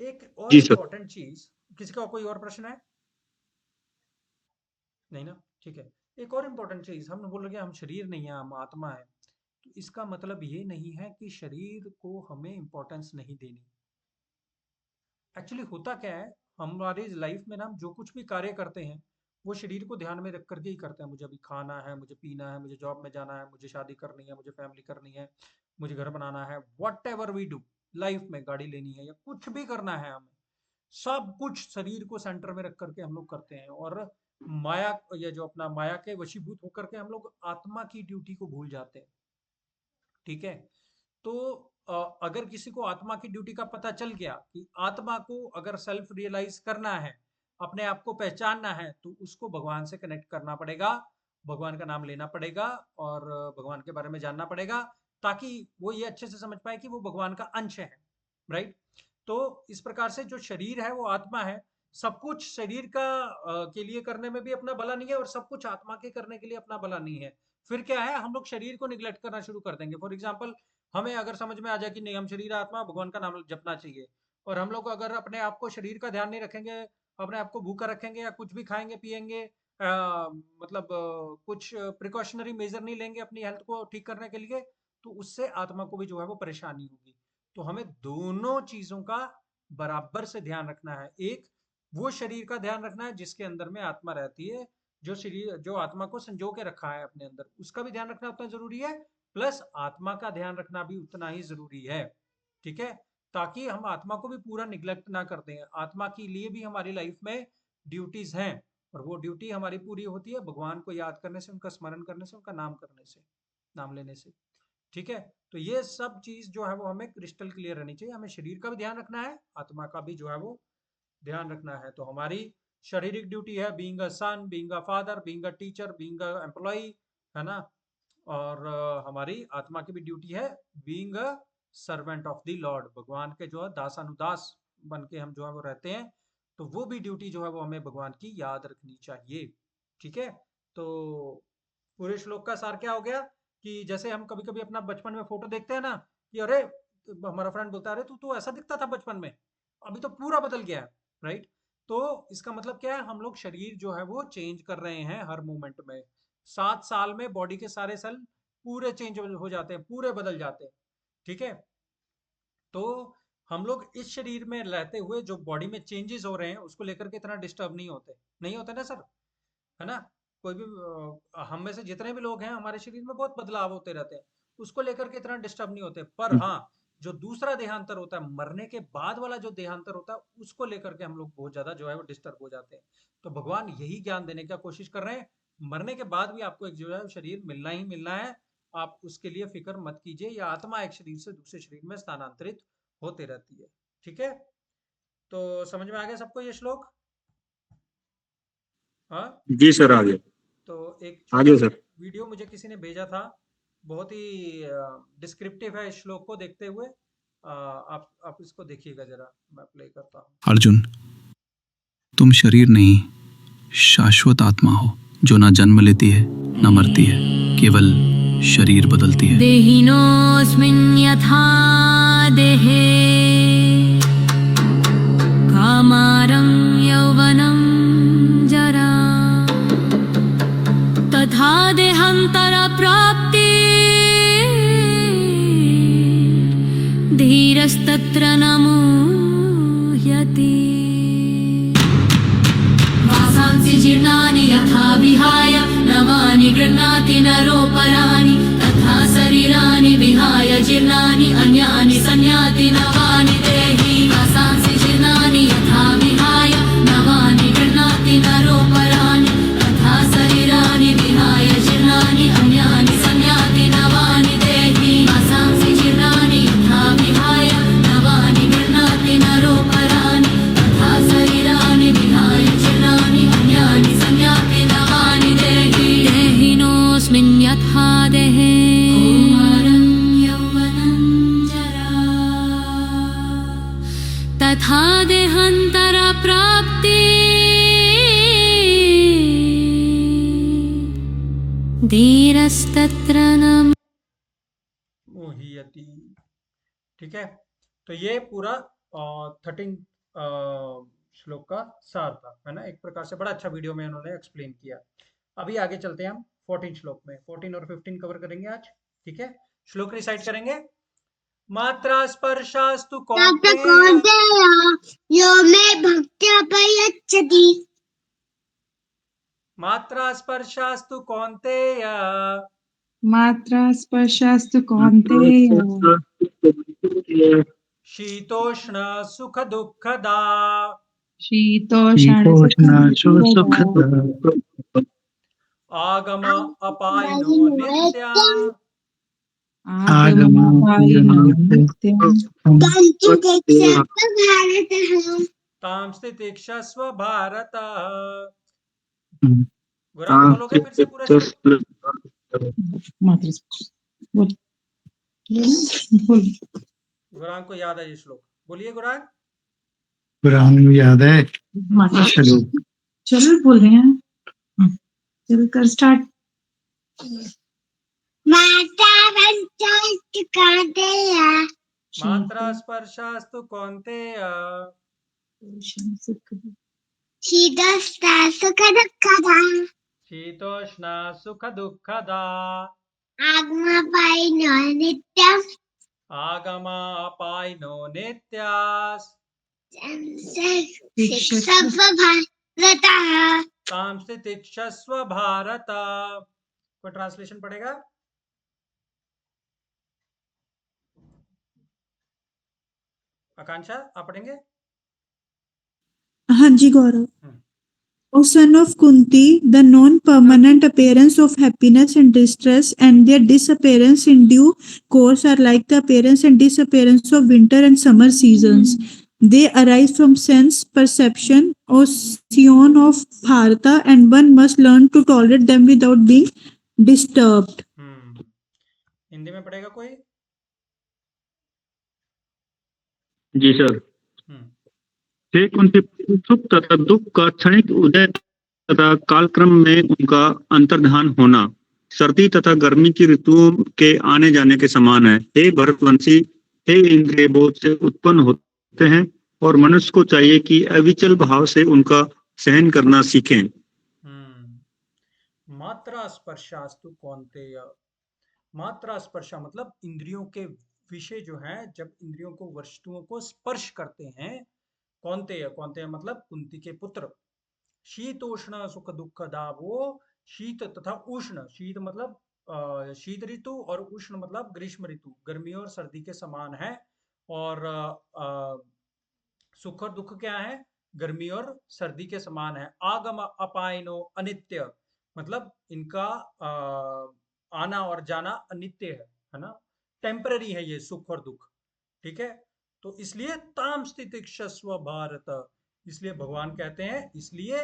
एक और जी सर। इम्पोर्टेंट चीज, किसी का कोई और प्रश्न है? नहीं ना, ठीक है। एक और इम्पोर्टेंट चीज, हम बोल रहे हैं हम शरीर नहीं है, हम आत्मा है, तो इसका मतलब ये नहीं है कि शरीर को हमें इम्पोर्टेंस नहीं देनी। एक्चुअली होता क्या है, हमारी लाइफ में ना हम जो कुछ भी कार्य करते हैं वो शरीर को ध्यान में रख करके ही करते हैं। मुझे अभी खाना है, मुझे पीना है, मुझे जॉब में जाना है, मुझे शादी करनी है, मुझे फैमिली करनी है, मुझे घर बनाना है, whatever we do life में, गाड़ी लेनी है या कुछ भी करना है हमें, सब कुछ शरीर को सेंटर में रख करके हम लोग करते हैं। और माया, या जो अपना माया के वशीभूत होकर के हम लोग आत्मा की ड्यूटी को भूल जाते हैं। ठीक है, तो अगर किसी को आत्मा की ड्यूटी का पता चल गया कि आत्मा को अगर सेल्फ रियलाइज करना है, अपने आप को पहचानना है, तो उसको भगवान से कनेक्ट करना पड़ेगा, भगवान का नाम लेना पड़ेगा और भगवान के बारे में जानना पड़ेगा, ताकि वो ये अच्छे से समझ पाए कि वो भगवान का अंश है। राइट, तो इस प्रकार से जो शरीर है वो आत्मा है, सब कुछ शरीर का के लिए करने में भी अपना भला नहीं है और सब कुछ आत्मा के करने के लिए अपना भला नहीं है। फिर क्या है, हम लोग शरीर को निग्लेक्ट करना शुरू कर देंगे। फॉर एग्जाम्पल, हमें अगर समझ में आ जाए कि नहीं, हम शरीर आत्मा भगवान का नाम जपना चाहिए, और हम लोग अगर अपने आप को, शरीर का ध्यान नहीं रखेंगे, अपने आप को भूखा रखेंगे या कुछ भी खाएंगे पिएंगे, मतलब कुछ प्रिकॉशनरी मेजर नहीं लेंगे अपनी हेल्थ को ठीक करने के लिए, तो उससे आत्मा को भी जो है वो परेशानी होगी। तो हमें दोनों चीजों का बराबर से ध्यान रखना है। एक, वो शरीर का ध्यान रखना है जिसके अंदर में आत्मा रहती है, जो शरीर, जो आत्मा को संजो के रखा है अपने अंदर, उसका भी ध्यान रखना उतना जरूरी है, प्लस आत्मा का ध्यान रखना भी उतना ही जरूरी है। ठीक है, ताकि हम आत्मा को भी पूरा निग्लेक्ट ना कर दें। आत्मा के लिए भी हमारी लाइफ में ड्यूटीज हैं, और वो ड्यूटी हमारी पूरी होती है भगवान को याद करने से, उनका स्मरण करने से, उनका नाम करने से, नाम लेने से। ठीक है, तो ये सब चीज जो है वो हमें क्रिस्टल क्लियर रहनी चाहिए। हमें शरीर का भी ध्यान रखना है, आत्मा का भी जो है वो ध्यान रखना है। तो हमारी शारीरिक ड्यूटी है being a son, being a father, being a teacher, being a employ, है ना। और हमारी आत्मा की भी ड्यूटी है being a servant of the lord, भगवान के जो है दासानुदास बन के हम जो है वो रहते हैं। तो वो भी ड्यूटी जो है वो हमें भगवान की याद रखनी चाहिए। ठीक है, तो पूरे श्लोक का सार क्या हो गया कि जैसे हम कभी कभी अपना बचपन में फोटो देखते हैं ना, कि अरे, हमारा फ्रेंड बोलता है अरे तू तो ऐसा दिखता था बचपन में, अभी तो पूरा बदल गया है। राइट, तो इसका मतलब क्या है, हम लोग शरीर जो है वो चेंज कर रहे हैं हर मोमेंट में। 7 साल में बॉडी के सारे सेल पूरे चेंज हो जाते हैं, पूरे बदल जाते हैं। ठीक है, तो हम लोग इस शरीर में रहते हुए जो बॉडी में चेंजेस हो रहे हैं उसको लेकर के इतना डिस्टर्ब नहीं होते ना सर, है ना। कोई भी हम में से जितने भी लोग हैं, हमारे शरीर में बहुत बदलाव होते रहते हैं, उसको लेकर के इतना डिस्टर्ब नहीं होते। पर हाँ, जो दूसरा देहांतर होता है, मरने के बाद वाला जो देहांतर होता है, उसको लेकर के हम लोग बहुत ज्यादा जो है वो डिस्टर्ब हो जाते हैं। तो भगवान यही ज्ञान देने की कोशिश कर रहे हैं, मरने के बाद भी आपको एक जो है शरीर मिलना ही मिलना है, आप उसके लिए फिक्र मत कीजिए। या आत्मा एक शरीर से दूसरे शरीर में स्थानांतरित होते रहती है। ठीक है, तो समझ में आ गया सबको ये श्लोक? हाँ जी सर, आ गया। तो एक आ छोटा गया सा सर। वीडियो मुझे किसी ने भेजा था, बहुत ही डिस्क्रिप्टिव है इस श्लोक को देखते हुए। आप इसको देखिएगा जरा, मैं प्ले करता हूँ। अर्जुन, तुम शरीर नहीं, शाश्वत आत्मा हो, जो ना जन्म लेती है ना मरती है, केवल शरीर बदलती है। देहिनोऽस्मिन् यथा देहे कौमारं यौवनं जरा तथा देहान्तरप्राप्ति धीरस्तत्र न मुह्यति। वासांसि जीर्णानि यथा विहाय नवानि गृह्णाति नरोपराणि तथा शरीराणि विहाय जीर्णानि अन्यानि संयाति नवानि देहि। वासांसि जीर्णानि यथा विहाय नवानि गृह्णाति नरोपराणि तथा शरीराणि विहाय जीर्णानि अन्यानि संयाति नवानि देहि। वासांसि जीर्णानि यथा विहाय नवानि गृह्णाति नरोपराणि तथा शरीराणि विहाय जीर्णानि अन्यानि संयाति नवानि देहि। देहिनोऽस्मिन् यथा देहे कौमारं देहान्तरा प्राप्ति धीरस्तत्र न मोहियति। ठीक है, तो ये पूरा 13 श्लोक का सार था, है ना। एक प्रकार से बड़ा अच्छा वीडियो में उन्होंने एक्सप्लेन किया। अभी आगे चलते हैं हम 14 श्लोक में। 14 और 15 कवर करेंगे आज। ठीक है, श्लोक रिसाइट करेंगे। मात्रा स्पर्शास्तु कौन्तेय यो मे भक्त्या प्रयच्छति। मात्रा स्पर्शास्तु कौन्तेय मात्रा स्पर्शास्तु कौन्तेय शीतोष्ण सुख दुःखदा शीतोष्ण सुखद आगम अपायनो नित्या आगमपायिनो नित्यं तां स्थितिक्षस्व भारत। गुरांग बोलोगे फिर से पूरा श्लोक? मात्रा बोल बोल गुरांग को याद है ये श्लोक? बोलिए गुरांग। पुराण याद है। मात्रा चलो चलो बोल रहे हैं। चल कर स्टार्ट। माता पंचास्तु कौन्तेय मात्रा स्पर्शास्तु कौन्तेय शीतोष्ण सुख दुःखदा शीतोष्ण सुख दुःखदा आगमपायिनो नित्यं आगमापायनो नित्यास् शिक्षस्व भारतः। तां स्थितिक्षस्व भारत। कोई ट्रांसलेशन पड़ेगा? आकांक्षा आप पढ़ेंगे? हाँ जी गौरव। O son of Kunti, the non-permanent appearance of happiness and distress and their disappearance in due course are like the appearance and disappearance of winter and summer seasons. They arise from sense perception, O Sion of Bharata, and one must learn to tolerate them without being disturbed. Hindi में पढ़ेगा कोई? जी sir. हे कुंती, सुख तथा दुख का क्षणिक उदय तथा कालक्रम में उनका अंतर्धान होना सर्दी तथा गर्मी की ऋतुओं के आने जाने के समान है। हे भरतवंशी, हे इंद्रिय बोध से उत्पन्न होते हैं और मनुष्य को चाहिए कि अविचल भाव से उनका सहन करना सीखें। मात्रा स्पर्शास्तु कौन्तेय। मात्रा स्पर्शा मतलब इंद्रियों के विषय जो है, जब इंद्रियों को वस्तुओं को स्पर्श करते हैं। कौन्तेय, कौन्तेय मतलब कुंती के पुत्र। शीतोष्ण सुख दुःखदा, वो शीत तथा उष्ण, शीत मतलब शीत ऋतु और उष्ण मतलब ग्रीष्म ऋतु, गर्मी और सर्दी के समान है। और सुख और दुख क्या है? गर्मी और सर्दी के समान है। आगम अपायनो अनित्य मतलब इनका आना और जाना अनित्य है ना, टेम्पररी है ये सुख और दुख। ठीक है, तो इसलिए ताम स्थितिक्षस्व भारत, इसलिए भगवान कहते हैं, इसलिए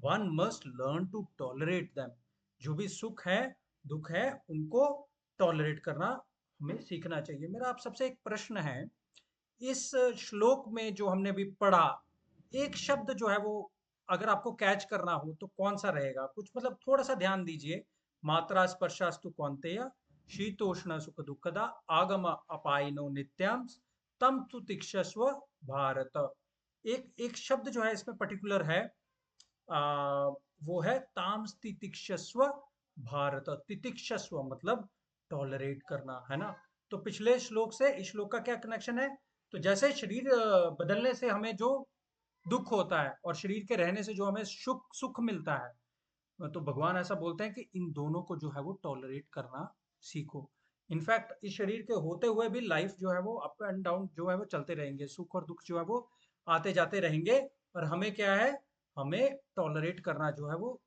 one must learn to tolerate them. जो भी सुख है दुख है उनको टॉलरेट करना हमें सीखना चाहिए। मेरा आप सबसे एक प्रश्न है, इस श्लोक में जो हमने भी पढ़ा, एक शब्द जो है वो अगर आपको कैच करना हो तो कौन सा रहेगा? कुछ मतलब थोड़ा सा ध्यान दीजिए। मात्रा स्पर्शास्तु कौन्तेय शीतोष्ण सुख दुःखदा आगम अपायनो नित्यां तम तु तिक्षस्व भारत। एक शब्द जो है इसमें पर्टिकुलर है, वो है ताम तितिक्षस्व भारत। तितिक्षस्व मतलब टॉलरेट करना, है ना। तो पिछले श्लोक से इस श्लोक का क्या कनेक्शन है? तो जैसे शरीर बदलने से हमें जो दुख होता है और शरीर के रहने से जो हमें सुख मिलता है, तो भगवान ऐसा बोलते हैं कि इन दोनों को जो है वो टॉलरेट करना सीखो। इनफैक्ट इस शरीर के होते हुए भी लाइफ जो है वो अप एंड डाउन जो है वो चलते रहेंगे, सुख और दुख जो है वो आते जाते रहेंगे। और हमें क्या है, हमें टॉलरेट करना जो है वो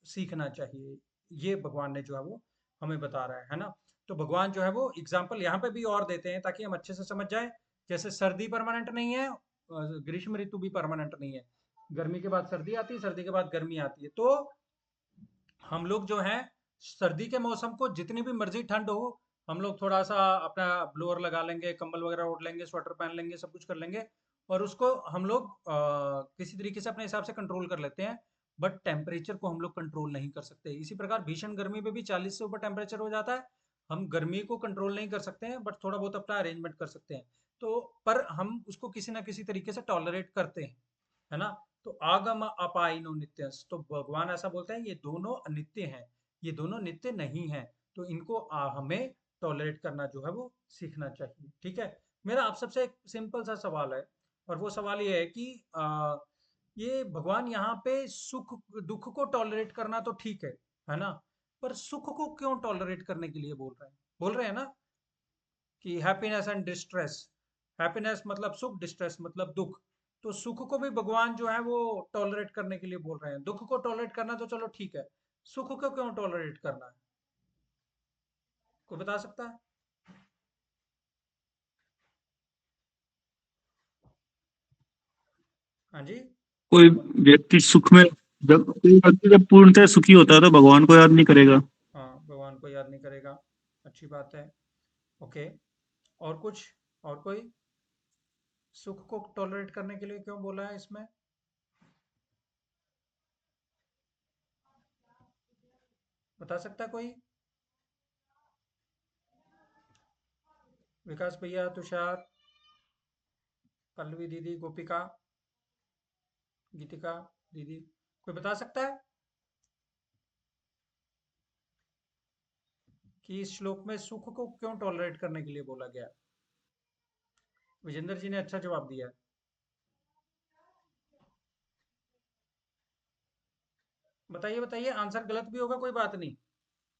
सीखना चाहिए। ये भगवान ने जो है वो हमें बता रहा है ना। तो भगवान जो है वो एग्जाम्पल यहाँ पे भी और देते हैं ताकि हम अच्छे से समझ जाए। जैसे सर्दी परमानेंट नहीं है, ग्रीष्म ऋतु भी परमानेंट नहीं है, गर्मी के बाद सर्दी आती है, सर्दी के बाद गर्मी आती है। तो हम लोग जो है सर्दी के मौसम को जितनी भी मर्जी ठंड हो, हम लोग थोड़ा सा अपना ब्लोअर लगा लेंगे, कंबल वगैरह ओढ़ लेंगे, स्वेटर पहन लेंगे, सब कुछ कर लेंगे। और उसको हम लोग किसी तरीके से अपने हिसाब से कंट्रोल कर लेते हैं, बट टेम्परेचर को हम लोग कंट्रोल नहीं कर सकते। इसी प्रकार भीषण गर्मी में भी 40 से ऊपर टेम्परेचर हो जाता है, हम गर्मी को कंट्रोल नहीं कर सकते हैं, बट थोड़ा बहुत अपना अरेंजमेंट कर सकते हैं। तो पर हम उसको किसी ना किसी तरीके से टॉलरेट करते हैं, है ना। तो आगम अपाइनो नित्यस, तो भगवान ऐसा बोलते हैं ये दोनों अनित्य हैं, ये दोनों नित्य नहीं हैं, तो इनको हमें टॉलरेट करना जो है वो सीखना चाहिए। ठीक है। मेरा आप सबसे एक सिंपल सा सवाल है, और वो सवाल ये है कि ये भगवान यहाँ पे सुख दुख को टॉलरेट करना तो ठीक है ना, पर सुख को क्यों टॉलरेट करने के लिए बोल रहे हैं ना कि हैप्पीनेस एंड डिस्ट्रेस, हैप्पीनेस मतलब सुख, डिस्ट्रेस मतलब दुख, तो सुख को भी भगवान जो है वो टॉलरेट करने के लिए बोल रहे हैं। दुख को टॉलरेट करना तो चलो ठीक है, सुख को क्यों टॉलरेट करना है, कोई बता सकता है? हाँ जी। कोई व्यक्ति सुख में, जब कोई व्यक्ति जब पूर्णतः सुखी होता है तो भगवान को याद नहीं करेगा। हाँ, भगवान को याद नहीं करेगा, अच्छी बात है। ओके, और कुछ, और कोई सुख को टॉलरेट करने के लिए क्यों बोला है इसमें? बता सकता है कोई? विकास भैया, तुषार, पल्लवी दीदी, गोपिका, गीतिका दीदी, कोई बता सकता है कि इस श्लोक में सुख को क्यों टॉलरेट करने के लिए बोला गया? विजेंद्र जी ने अच्छा जवाब दिया है। बताइए बताइए, आंसर गलत भी होगा कोई बात नहीं,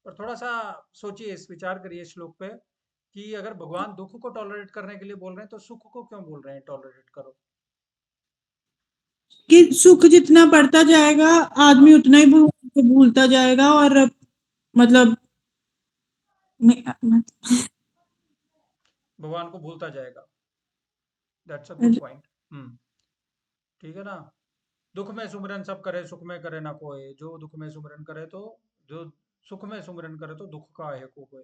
पर थोड़ा सा सोचिए, इस विचार करिए इस श्लोक पे कि अगर भगवान दुख को टॉलरेट करने के लिए बोल रहे हैं तो सुख को क्यों बोल रहे हैं टॉलरेट करो? कि सुख जितना बढ़ता जाएगा आदमी उतना ही भूलता जाएगा, और मतलब भगवान को भूलता जाएगा, दैट्स अ गुड पॉइंट। ठीक है ना। दुख में सुमिरन सब करे, सुख में करे ना कोई, जो दुख में सुमिरन करे तो, जो सुख में सुमिरन करे तो दुख का है को कोई।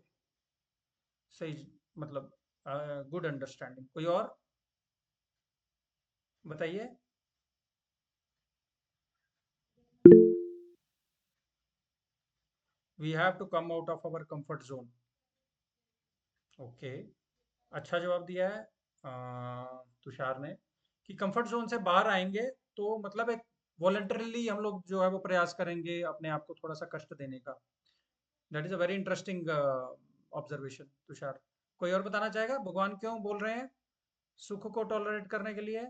सही, मतलब गुड अंडरस्टैंडिंग। कोई और बताइए। We have to come out of our comfort zone. Okay, अच्छा जवाब दिया है तुषार ने, कि कंफर्ट जोन से बाहर आएंगे तो मतलब एक वॉलंटरीली हम लोग जो है वो प्रयास करेंगे अपने आप को थोड़ा सा कष्ट देने का। That is a very interesting observation Tushar. कोई और बताना चाहेगा भगवान क्यों बोल रहे हैं सुख को टॉलरेट करने के लिए?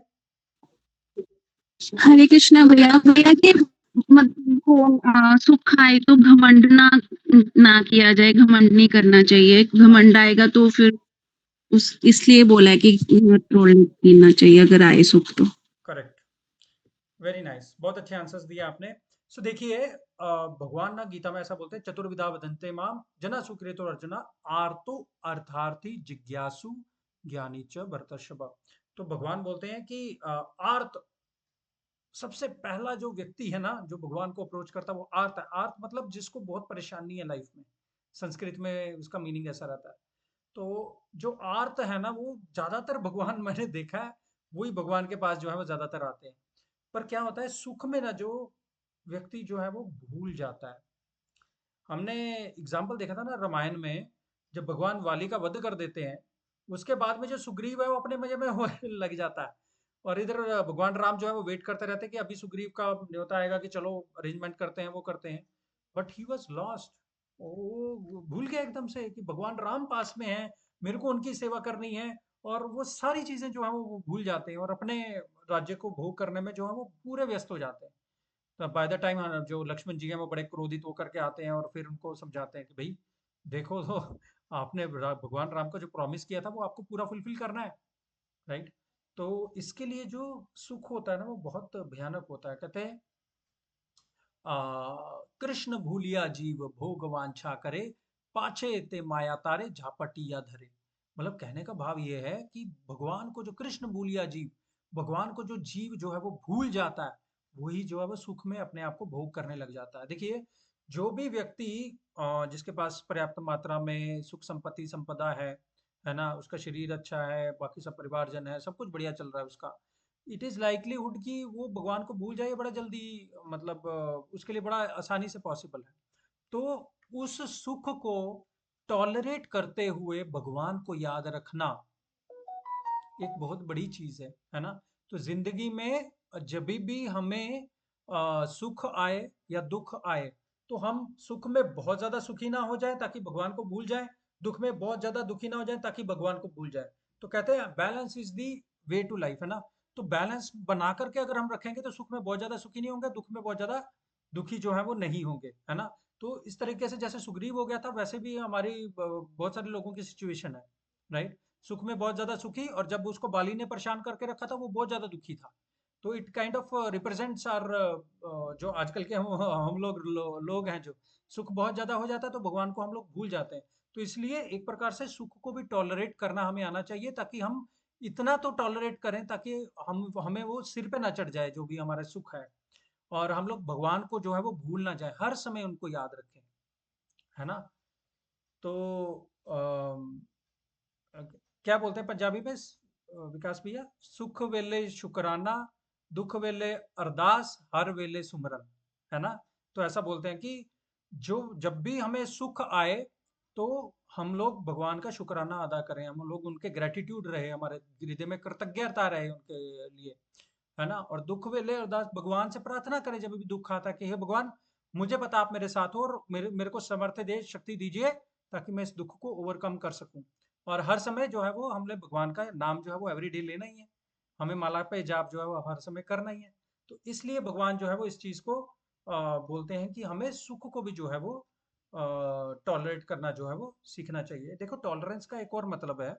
हरे कृष्णा भैया, भैया के मतलब को सुख आए तो घमंड ना किया जाए, घमंड नहीं करना चाहिए, घमंड आएगा तो फिर उस इसलिए बोला है कि ट्रोल नहीं करना चाहिए अगर आए सुख तो। करेक्ट, वेरी नाइस, बहुत अच्छे आंसर्स दिए आपने। सो देखिए, भगवान ना गीता में ऐसा बोलते हैं, चतुर्विधा वदन्ते माम जना सुकृतो अर्जुना आर्तो अर्थार्थी जिज्ञासु ज्ञानी च भरतर्षभ। तो भगवान बोलते हैं कि आर्त, सबसे पहला जो व्यक्ति है ना जो भगवान को अप्रोच करता है वो आर्त है। आर्त मतलब जिसको बहुत परेशानी है लाइफ में, संस्कृत में उसका मीनिंग ऐसा रहता है। तो जो आर्त है ना वो ज्यादातर भगवान मैंने देखा है वही भगवान के पास जो है वो ज्यादातर आते हैं। पर क्या होता है सुख में ना जो व्यक्ति जो है वो भूल जाता है। हमने एग्जाम्पल देखा था ना रामायण में, जब भगवान वाली का वध कर देते हैं उसके बाद में जो सुग्रीव है वो अपने मजे में हो लग जाता है, और इधर भगवान राम जो है वो वेट करते रहते हैं कि अभी सुग्रीव का न्योता आएगा कि चलो अरेंजमेंट करते हैं, वो करते हैं। बट ही वॉज लॉस्ट, वो भूल गया एकदम से कि भगवान राम पास में है, मेरे को उनकी सेवा करनी है, और वो सारी चीजें जो है वो भूल जाते हैं और अपने राज्य को भोग करने में जो है वो पूरे व्यस्त हो जाते हैं। तो बाय द टाइम जो लक्ष्मण जी हैं वो बड़े क्रोधित होकर के आते हैं और फिर उनको समझाते हैं कि भाई देखो, तो आपने भगवान राम का जो प्रॉमिस किया था वो आपको पूरा फुलफिल करना है, राइट। तो इसके लिए जो सुख होता है ना वो बहुत भयानक होता है। कहते हैं आ, कृष्ण भूलिया जीव भोग वांछा करे, पाछे ते माया तारे झापटिया धरे। मतलब कहने का भाव ये है कि भगवान को जो कृष्ण भूलिया जीव, भगवान को जो जीव जो है वो भूल जाता है, वही जो है वो सुख में अपने आप को भोग करने लग जाता है। देखिए, जो भी व्यक्ति जिसके पास पर्याप्त मात्रा में सुख संपत्ति संपदा है ना, उसका शरीर अच्छा है, बाकी सब परिवारजन है, सब कुछ बढ़िया चल रहा है उसका, इट इज लाइकलीहुड कि वो भगवान को भूल जाए बड़ा जल्दी, मतलब उसके लिए बड़ा आसानी से पॉसिबल है। तो उस सुख को टॉलरेट करते हुए भगवान को याद रखना एक बहुत बड़ी चीज है ना। तो जिंदगी में जब भी हमें सुख आए या दुख आए, तो हम सुख में बहुत ज्यादा सुखी ना हो जाए ताकि भगवान को भूल जाए, दुख में बहुत ज्यादा दुखी ना हो जाए ताकि भगवान को भूल जाए। तो कहते हैं balance is the way to life, है ना। तो बैलेंस बना करके अगर हम रखेंगे तो सुख में बहुत ज्यादा सुखी नहीं होंगे, दुख में बहुत ज्यादा दुखी जो है वो नहीं होंगे, है ना। तो इस तरीके से जैसे सुग्रीव हो गया था, वैसे भी हमारी बहुत सारे लोगों की सिचुएशन है, राइट। सुख में बहुत ज्यादा सुखी, और जब उसको बाली ने परेशान करके रखा था वो बहुत ज्यादा दुखी था। तो it kind of represents our जो आजकल के हम लोग हैं, जो सुख बहुत ज्यादा हो जाता है तो भगवान को हम लोग भूल जाते हैं। तो इसलिए एक प्रकार से सुख को भी टॉलरेट करना हमें आना चाहिए, ताकि हम इतना तो टॉलरेट करें ताकि हमें वो सिर पे ना चढ़ जाए जो भी हमारा सुख है, और हम लोग भगवान को जो है वो भूल ना जाए, हर समय उनको याद रखें, है ना। तो क्या बोलते हैं पंजाबी में, विकास भैया, सुख वेले शुक्राना, दुख वेले अरदास, हर वेले सुमरन, है ना। तो ऐसा बोलते हैं कि जो जब भी हमें सुख आए तो हम लोग भगवान का शुक्राना अदा करें, हम लोग उनके ग्रेटिट्यूड रहे, हमारे हृदय में कृतज्ञता रहे उनके लिए, है ना। और दुख वेले अरदास, भगवान से प्रार्थना करें जब भी दुख आता है कि हे भगवान, मुझे पता आप मेरे साथ हो, और मेरे को सामर्थ्य दे, शक्ति दीजिए ताकि मैं इस दुख को ओवरकम कर सकूं। और हर समय जो है वो हमने भगवान का नाम जो है वो एवरीडे लेना ही है, हमें माला पे जाप जो है वो हर समय करना ही है। तो इसलिए भगवान जो है वो इस चीज को बोलते हैं कि हमें सुख को भी जो है वो टॉलरेट करना जो है वो सीखना चाहिए। देखो, टॉलरेंस का एक और मतलब है।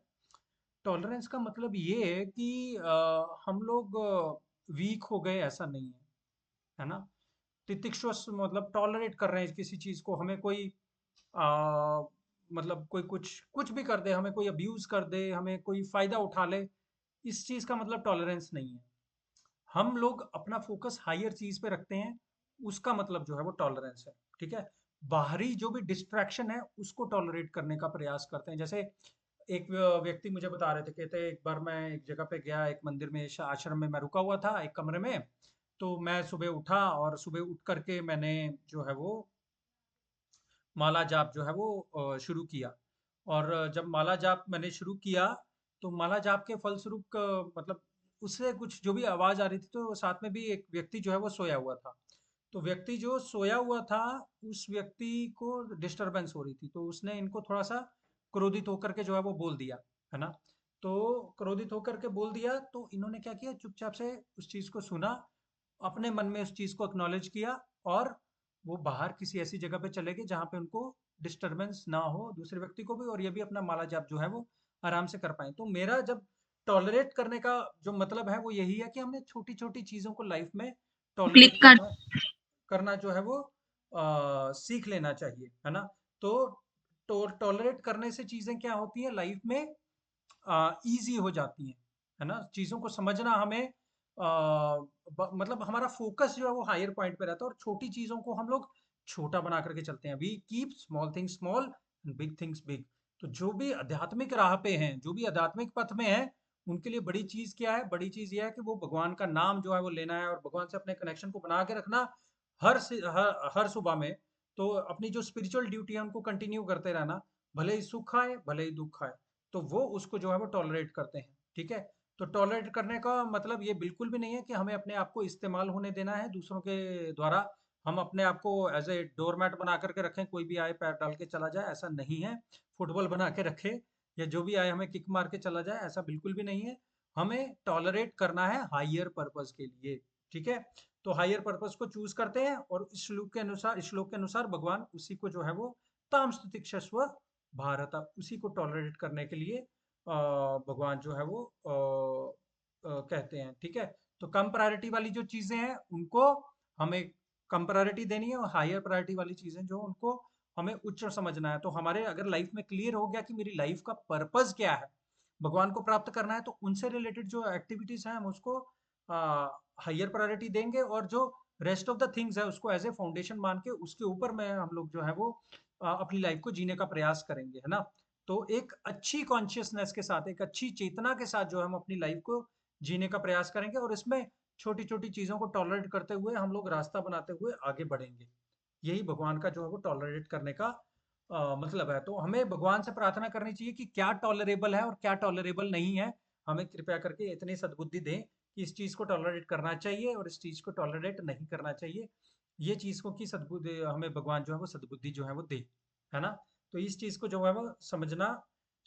टॉलरेंस का मतलब ये है कि हम लोग वीक हो गए ऐसा नहीं है ना। तितिक्षुष मतलब टॉलरेट कर रहे हैं किसी चीज को, हमें कोई आ, मतलब कोई कुछ कुछ भी कर दे, हमें कोई अब्यूज कर दे, हमें कोई फायदा उठा ले, इस चीज का मतलब टॉलरेंस नहीं है। हम लोग अपना फोकस हायर चीज पे रखते हैं, उसका मतलब जो है वो टॉलरेंस है, ठीक है। बाहरी जो भी डिस्ट्रैक्शन है उसको टॉलरेट करने का प्रयास करते हैं। जैसे एक व्यक्ति मुझे बता रहे थे, कहते एक बार मैं एक जगह पे गया, एक मंदिर में, आश्रम में मैं रुका हुआ था एक कमरे में। तो मैं सुबह उठा, और सुबह उठ करके मैंने जो है वो माला जाप जो है वो शुरू किया। और जब माला जाप मैंने शुरू किया, तो माला जाप के फलस्वरूप मतलब उससे कुछ जो भी आवाज आ रही थी, तो साथ में भी एक व्यक्ति जो है वो सोया हुआ था। तो व्यक्ति जो सोया हुआ था, उस व्यक्ति को डिस्टरबेंस हो रही थी, तो उसने इनको थोड़ा सा क्रोधित होकर के जो है वो बोल दिया, है ना। तो क्रोधित होकर के बोल दिया, तो इन्होंने क्या किया, चुपचाप से उस चीज को सुना, अपने मन में उस चीज को एक्नॉलेज किया, और वो बाहर किसी ऐसी जगह पे चले गए जहाँ पे उनको डिस्टरबेंस ना हो, दूसरे व्यक्ति को भी, और ये भी अपना माला जाप जो है वो आराम से कर पाए। तो मेरा जब टॉलरेट करने का जो मतलब है वो यही है कि हमने छोटी छोटी चीजों को लाइफ में टॉलरेट क्लिक कर करना जो है वो सीख लेना चाहिए, है ना। तो टॉलरेट करने से चीजें क्या होती हैं लाइफ में, ईज़ी हो जाती हैं, है ना? चीज़ों को समझना हमें मतलब हमारा फ़ोकस जो है वो हायर पॉइंट पे रहता है, और छोटी चीज़ों को हम लोग छोटा बना करके चलते हैं। We keep small things small and big things big. तो जो भी आध्यात्मिक राह पे हैं, जो भी आध्यात्मिक पथ में हैं, उनके लिए बड़ी चीज़ क्या है? बड़ी चीज़ ये है कि वो भगवान का नाम जो है वो लेना है, और भगवान से अपने कनेक्शन को बना के रखना हर सुबह में। तो अपनी जो स्पिरिचुअल ड्यूटी है उनको कंटिन्यू करते रहना, भले ही सुख आए, भले ही दुःख आए। तो वो उसको जो है वो टॉलरेट करते हैं, ठीक है। तो टॉलरेट करने का मतलब ये बिल्कुल भी नहीं है कि हमें अपने आप को इस्तेमाल होने देना है दूसरों के द्वारा, हम अपने आप को एज ए डोरमैट बना करके रखें, कोई भी आए पैर डाल के चला जाए, ऐसा नहीं है। फुटबॉल बना के रखे, या जो भी आए हमें किक मार के चला जाए, ऐसा बिल्कुल भी नहीं है। हमें टॉलरेट करना है हायर पर्पस के लिए, ठीक है। तो हायर पर्पस को चूज करते हैं, और इस श्लोक के अनुसार भगवान उसी को जो है वो ताम स्तुतिक्षस्व भारत, उसी को टॉलरेट करने के लिए भगवान जो है वो कहते हैं, ठीक है। तो कम प्रायोरिटी वाली जो चीजें हैं उनको हमें कम प्रायोरिटी देनी है, और हायर प्रायोरिटी वाली चीजें जो उनको हमें उच्च समझना है। तो हमारे अगर लाइफ में क्लियर हो गया कि मेरी लाइफ का पर्पस क्या है, भगवान को प्राप्त करना है, तो उनसे रिलेटेड जो एक्टिविटीज हैं हम उसको हायर प्रायोरिटी देंगे, और जो रेस्ट ऑफ द थिंग्स है उसको एज ए फाउंडेशन मान के उसके ऊपर में हम लोग जो है वो अपनी लाइफ को जीने का प्रयास करेंगे, है ना। तो एक अच्छी कॉन्शियसनेस के साथ, एक अच्छी चेतना के साथ जो हम अपनी लाइफ को जीने का प्रयास करेंगे और इसमें छोटी छोटी चीजों को टॉलरेट करते हुए हम लोग रास्ता बनाते हुए आगे बढ़ेंगे। यही भगवान का जो है वो टॉलरेट करने का मतलब है। तो हमें भगवान से प्रार्थना करनी चाहिए कि क्या टॉलरेबल है और क्या टॉलरेबल नहीं है। हमें कृपया करके इतनी सद्बुद्धि दें कि इस चीज को टॉलरेट करना चाहिए और इस चीज को टॉलरेट नहीं करना चाहिए। ये चीज को की सद्बुद्धि हमें भगवान जो है वो सद्बुद्धि जो है वो दे, है ना। तो इस चीज को जो है वो समझना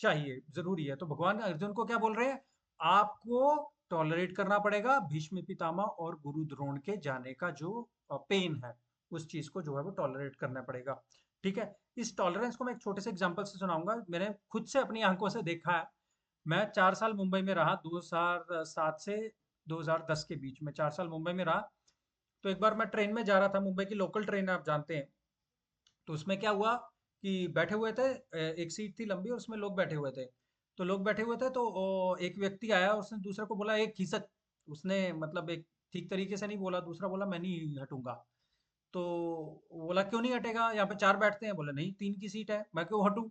चाहिए, जरूरी है। तो भगवान अर्जुन को क्या बोल रहे हैं, आपको टॉलरेट करना पड़ेगा भीष्म पितामह और गुरु द्रोण के जाने का जो पेन है, उस चीज को जो है वो टॉलरेट करना पड़ेगा। ठीक है, इस टॉलरेंस को मैं एक छोटे से एग्जांपल से सुनाऊंगा। मैंने खुद से अपनी आंखों से देखा है। मैं 4 साल मुंबई में रहा, 2007 से 2010 के बीच में 4 साल मुंबई में रहा। तो एक बार मैं ट्रेन में जा रहा था, मुंबई की लोकल ट्रेन आप जानते हैं। तो उसमें क्या हुआ कि बैठे हुए थे, एक सीट थी लंबी और उसमें लोग बैठे हुए थे। तो लोग बैठे हुए थे तो एक व्यक्ति आया, उसने दूसरे को बोला एक खिसक। उसने मतलब एक ठीक तरीके से नहीं बोला, दूसरा बोला मैं नहीं हटूंगा। तो वो बोला क्यों नहीं हटेगा, यहाँ पे 4 बैठते हैं। बोले नहीं 3 की सीट है, मैं क्यों हटूं।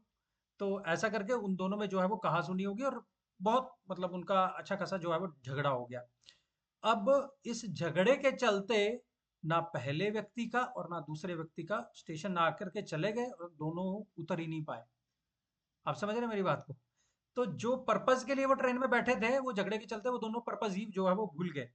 तो ऐसा करके उन दोनों में जो है वो कहा सुनी होगी और बहुत मतलब उनका अच्छा खासा जो है वो झगड़ा हो गया। अब इस झगड़े के चलते ना पहले व्यक्ति का और ना दूसरे व्यक्ति का स्टेशन ना आकर के चले गए और दोनों उतर ही नहीं पाए। आप समझ रहे हैं मेरी बात को। तो जो पर्पज के लिए वो ट्रेन में बैठे थे, वो झगड़े के चलते वो दोनों पर्पज ही जो है वो भूल गए।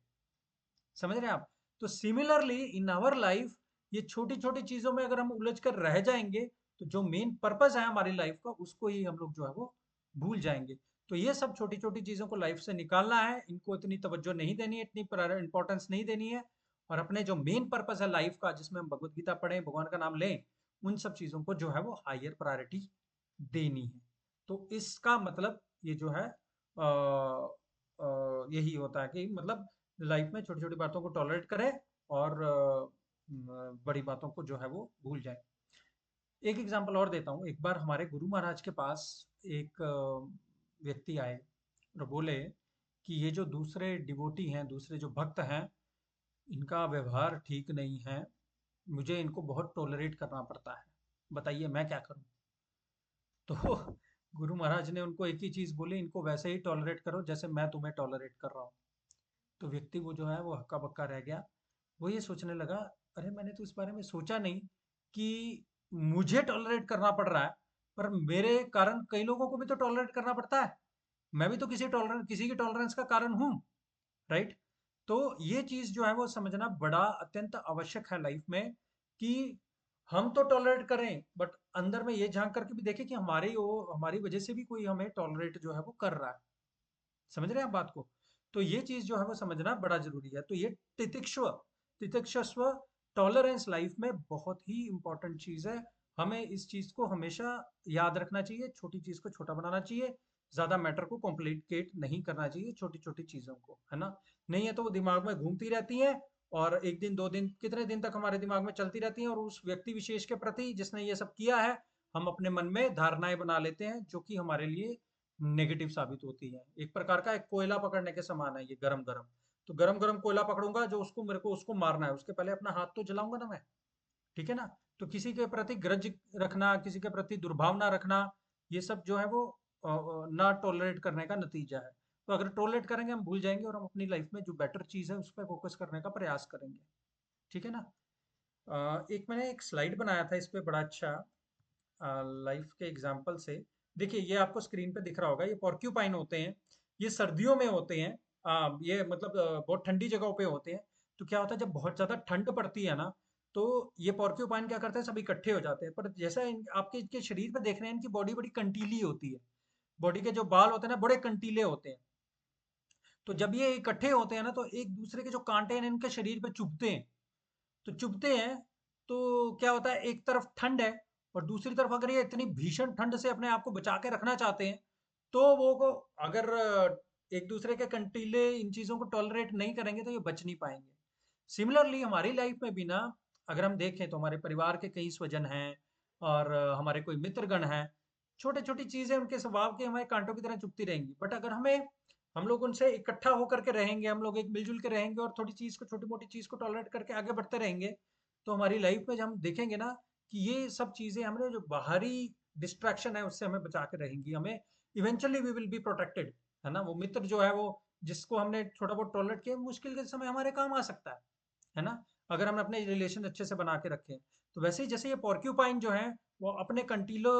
समझ रहे हैं आप। तो सिमिलरली इन आवर लाइफ, ये छोटी छोटी चीजों में अगर हम उलझ कर रह जाएंगे तो जो मेन पर्पज है हमारी लाइफ का, उसको ही हम लोग जो है वो भूल जाएंगे। तो ये सब छोटी छोटी चीजों को लाइफ से निकालना है, इनको इतनी तवज्जो नहीं देनी है, इतनी इंपॉर्टेंस नहीं देनी है। और अपने जो मेन पर्पज है लाइफ का, जिसमें हम भगवत गीता पढ़ें, भगवान का नाम लें, उन सब चीजों को जो है वो हायर प्रायोरिटी देनी है। तो इसका मतलब ये जो है यही होता है कि मतलब लाइफ में छोटी छोटी बातों को टॉलरेट करें और बड़ी बातों को जो है वो भूल जाए। एक एग्जांपल और देता हूँ। एक बार हमारे गुरु महाराज के पास एक व्यक्ति आए और बोले कि ये जो दूसरे डिवोटी हैं, दूसरे जो भक्त हैं, इनका व्यवहार ठीक नहीं है, मुझे इनको बहुत टॉलरेट करना पड़ता है, बताइए मैं क्या करूं। तो गुरु महाराज ने उनको एक ही चीज बोली, इनको वैसे ही टॉलरेट करो जैसे मैं तुम्हें टॉलरेट कर रहा हूँ। तो व्यक्ति वो जो है वो हक्का बक्का रह गया। वो ये सोचने लगा, अरे मैंने तो इस बारे में सोचा नहीं कि मुझे टॉलरेट करना पड़ रहा है, पर मेरे कारण कई लोगों को भी तो टॉलरेट करना पड़ता है। मैं भी तो किसी की टॉलरेंस का कारण हूँ, राइट। तो ये चीज जो है वो समझना बड़ा अत्यंत आवश्यक है लाइफ में कि हम तो टॉलरेट करें, बट अंदर में ये झांक करके भी देखें कि हमारी वजह से भी कोई हमें टॉलरेट जो है वो कर रहा है। समझ रहे हैं आप बात को। तो ये चीज जो है वो समझना बड़ा जरूरी है। तो ये तितिक्षस्व टॉलरेंस लाइफ में बहुत ही इंपॉर्टेंट चीज है। हमें इस चीज को हमेशा याद रखना चाहिए, छोटी चीज को छोटा बनाना चाहिए, ज्यादा मैटर को कॉम्प्लिकेट नहीं करना चाहिए छोटी छोटी चीजों को, है ना। नहीं है तो वो दिमाग में घूमती रहती है और एक दिन 2 दिन कितने दिन तक हमारे दिमाग में चलती रहती हैं और उस व्यक्ति विशेष के प्रति जिसने ये सब किया है, हम अपने मन में धारणाएं बना लेते हैं जो कि हमारे लिए नेगेटिव साबित होती है। एक प्रकार का एक कोयला पकड़ने के समान है ये, गरम गरम। तो गरम गरम कोयला पकड़ूंगा, जो उसको मेरे को उसको मारना है, उसके पहले अपना हाथ तो जलाऊंगा ना मैं, ठीक है ना। तो किसी के प्रति ग्रज रखना, किसी के प्रति दुर्भावना रखना, ये सब जो है वो ना टॉलरेट करने का नतीजा है। तो अगर टॉलरेट करेंगे हम भूल जाएंगे और हम अपनी लाइफ में जो बेटर चीज है उस पर फोकस करने का प्रयास करेंगे, ठीक है ना। एक मैंने एक स्लाइड बनाया था इस पे बड़ा अच्छा, लाइफ के एग्जाम्पल से। देखिए ये आपको स्क्रीन पे दिख रहा होगा, ये पॉर्क्यूपाइन होते हैं। ये सर्दियों में होते हैं, ये मतलब बहुत ठंडी जगहों पे होते हैं। तो क्या होता है जब बहुत ज्यादा ठंड पड़ती है ना, तो ये पॉर्क्यूपाइन क्या करते हैं, सब इकट्ठे हो जाते हैं। पर जैसा आपके इनके शरीर पे देख रहे हैं, इनकी बॉडी बड़ी कंटीली होती है। बॉडी के जो बाल होते हैं ना बड़े कंटीले होते हैं। तो जब ये इकट्ठे होते हैं ना, तो एक दूसरे के जो कांटे हैं इनके शरीर पे चुभते हैं। तो चुभते हैं तो क्या होता है, एक तरफ ठंड है और दूसरी तरफ अगर ये इतनी भीषण ठंड से अपने आप को बचा के रखना चाहते हैं, तो वो को अगर एक दूसरे के कंटीले इन चीजों को टॉलरेट नहीं करेंगे तो ये बच नहीं पाएंगे। सिमिलरली हमारी लाइफ में भी ना, अगर हम देखें तो हमारे परिवार के कई स्वजन हैं और हमारे कोई मित्रगण हैं। छोटी छोटी चीजें उनके स्वभाव के हमारे कांटों की तरह चुभती रहेंगी, बट अगर हम लोग उनसे इकट्ठा होकर के रहेंगे, हम लोग एक मिलजुल के रहेंगे और थोड़ी चीज को, छोटी मोटी चीज को टॉलरेट करके आगे बढ़ते रहेंगे, तो हमारी लाइफ में जब हम देखेंगे ना कि ये सब चीजें हमें जो बाहरी डिस्ट्रैक्शन है उससे हमें बचा के रहेंगी, हमें eventually we will be protected, है ना। वो मित्र जो है वो जिसको हमने थोड़ा बहुत टॉलरेट किया, मुश्किल के समय हमारे काम आ सकता है ना, अगर हम अपने रिलेशन अच्छे से बना के रखें। तो वैसे ही जैसे ये पोर्क्यूपाइन जो है वो अपने कंटीलो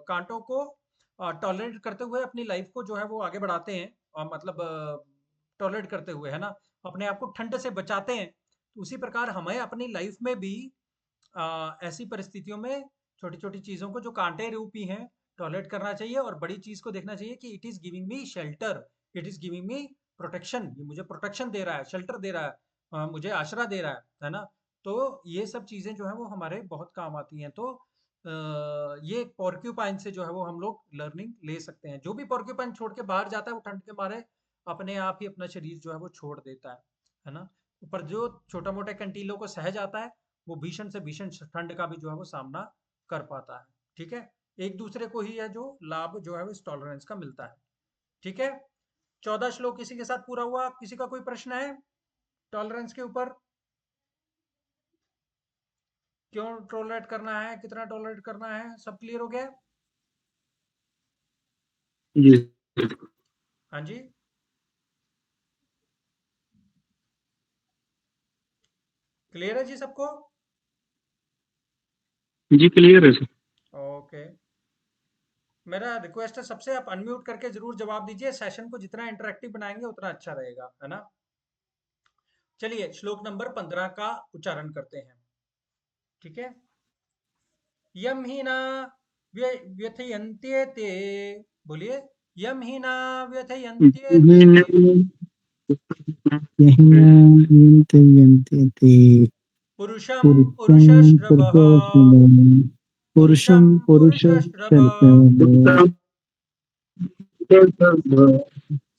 कांटों को टॉलरेट करते हुए अपनी लाइफ को जो है वो आगे बढ़ाते हैं, और मतलब टॉलरेट करते हुए, है ना, अपने आप को ठंड से बचाते हैं। तो उसी प्रकार हमें अपनी लाइफ में भी ऐसी परिस्थितियों में छोटी छोटी चीज़ों को जो कांटे रूपी हैं टॉलरेट करना चाहिए, और बड़ी चीज़ को देखना चाहिए कि it is giving me shelter, it is giving me protection, ये मुझे प्रोटेक्शन दे रहा है, शेल्टर दे रहा है, मुझे आसरा दे रहा है ना। तो ये सब चीज़ें जो है वो हमारे बहुत काम आती हैं। तो ये पोर्क्यूपाइन से जो है वो हम लोग लर्निंग ले सकते हैं। जो भी पोर्क्यूपाइन छोड़ के बाहर जाता है वो ठंड के मारे अपने आप ही अपना शरीर जो है वो छोड़ देता है ना। पर जो छोटा मोटा कंटीलों को सह जाता है वो भीषण से भीषण ठंड का भी जो है वो सामना कर पाता है। ठीक है, एक दूसरे को ही है जो लाभ जो है वो इस टॉलरेंस का मिलता है। ठीक है, 14 श्लोक किसी के साथ पूरा हुआ? किसी का कोई प्रश्न है टॉलरेंस के ऊपर? क्यों टॉलरेट करना है, कितना टॉलरेट करना है, सब क्लियर हो गया? जी हाँ जी, क्लियर है जी सबको? जी क्लियर है सर। ओके, मेरा रिक्वेस्ट है सबसे, आप अनम्यूट करके जरूर जवाब दीजिए। सेशन को जितना इंटरेक्टिव बनाएंगे उतना अच्छा रहेगा, है ना। चलिए श्लोक नंबर 15 का उच्चारण करते हैं। ठीक है, यम ही ना व्यथयन्त्येते, बोलिए, यम ही ना व्यथयन्त्येते पुरुषं पुरुषश्रवः, पुरुषं पुरुषश्रवः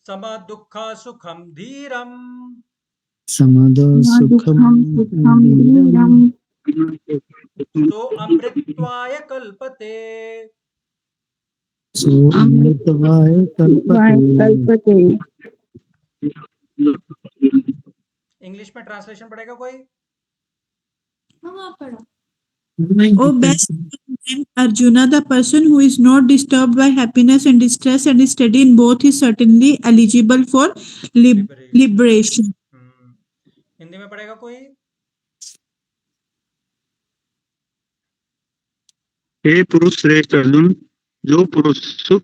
समदुःख सुखं धीरं समादो सुखम सो अमृत्वाय कल्पते। सो अमृतवाय कल्पते। इंग्लिश में ट्रांसलेशन पढ़ेगा कोई? Oh, best friend Arjuna, the person who is not disturbed by happiness and distress and is steady in both is certainly eligible for liberation. Hindi में पढ़ेगा कोई? हे पुरुष श्रेष्ठ अर्जुन, जो पुरुष सुख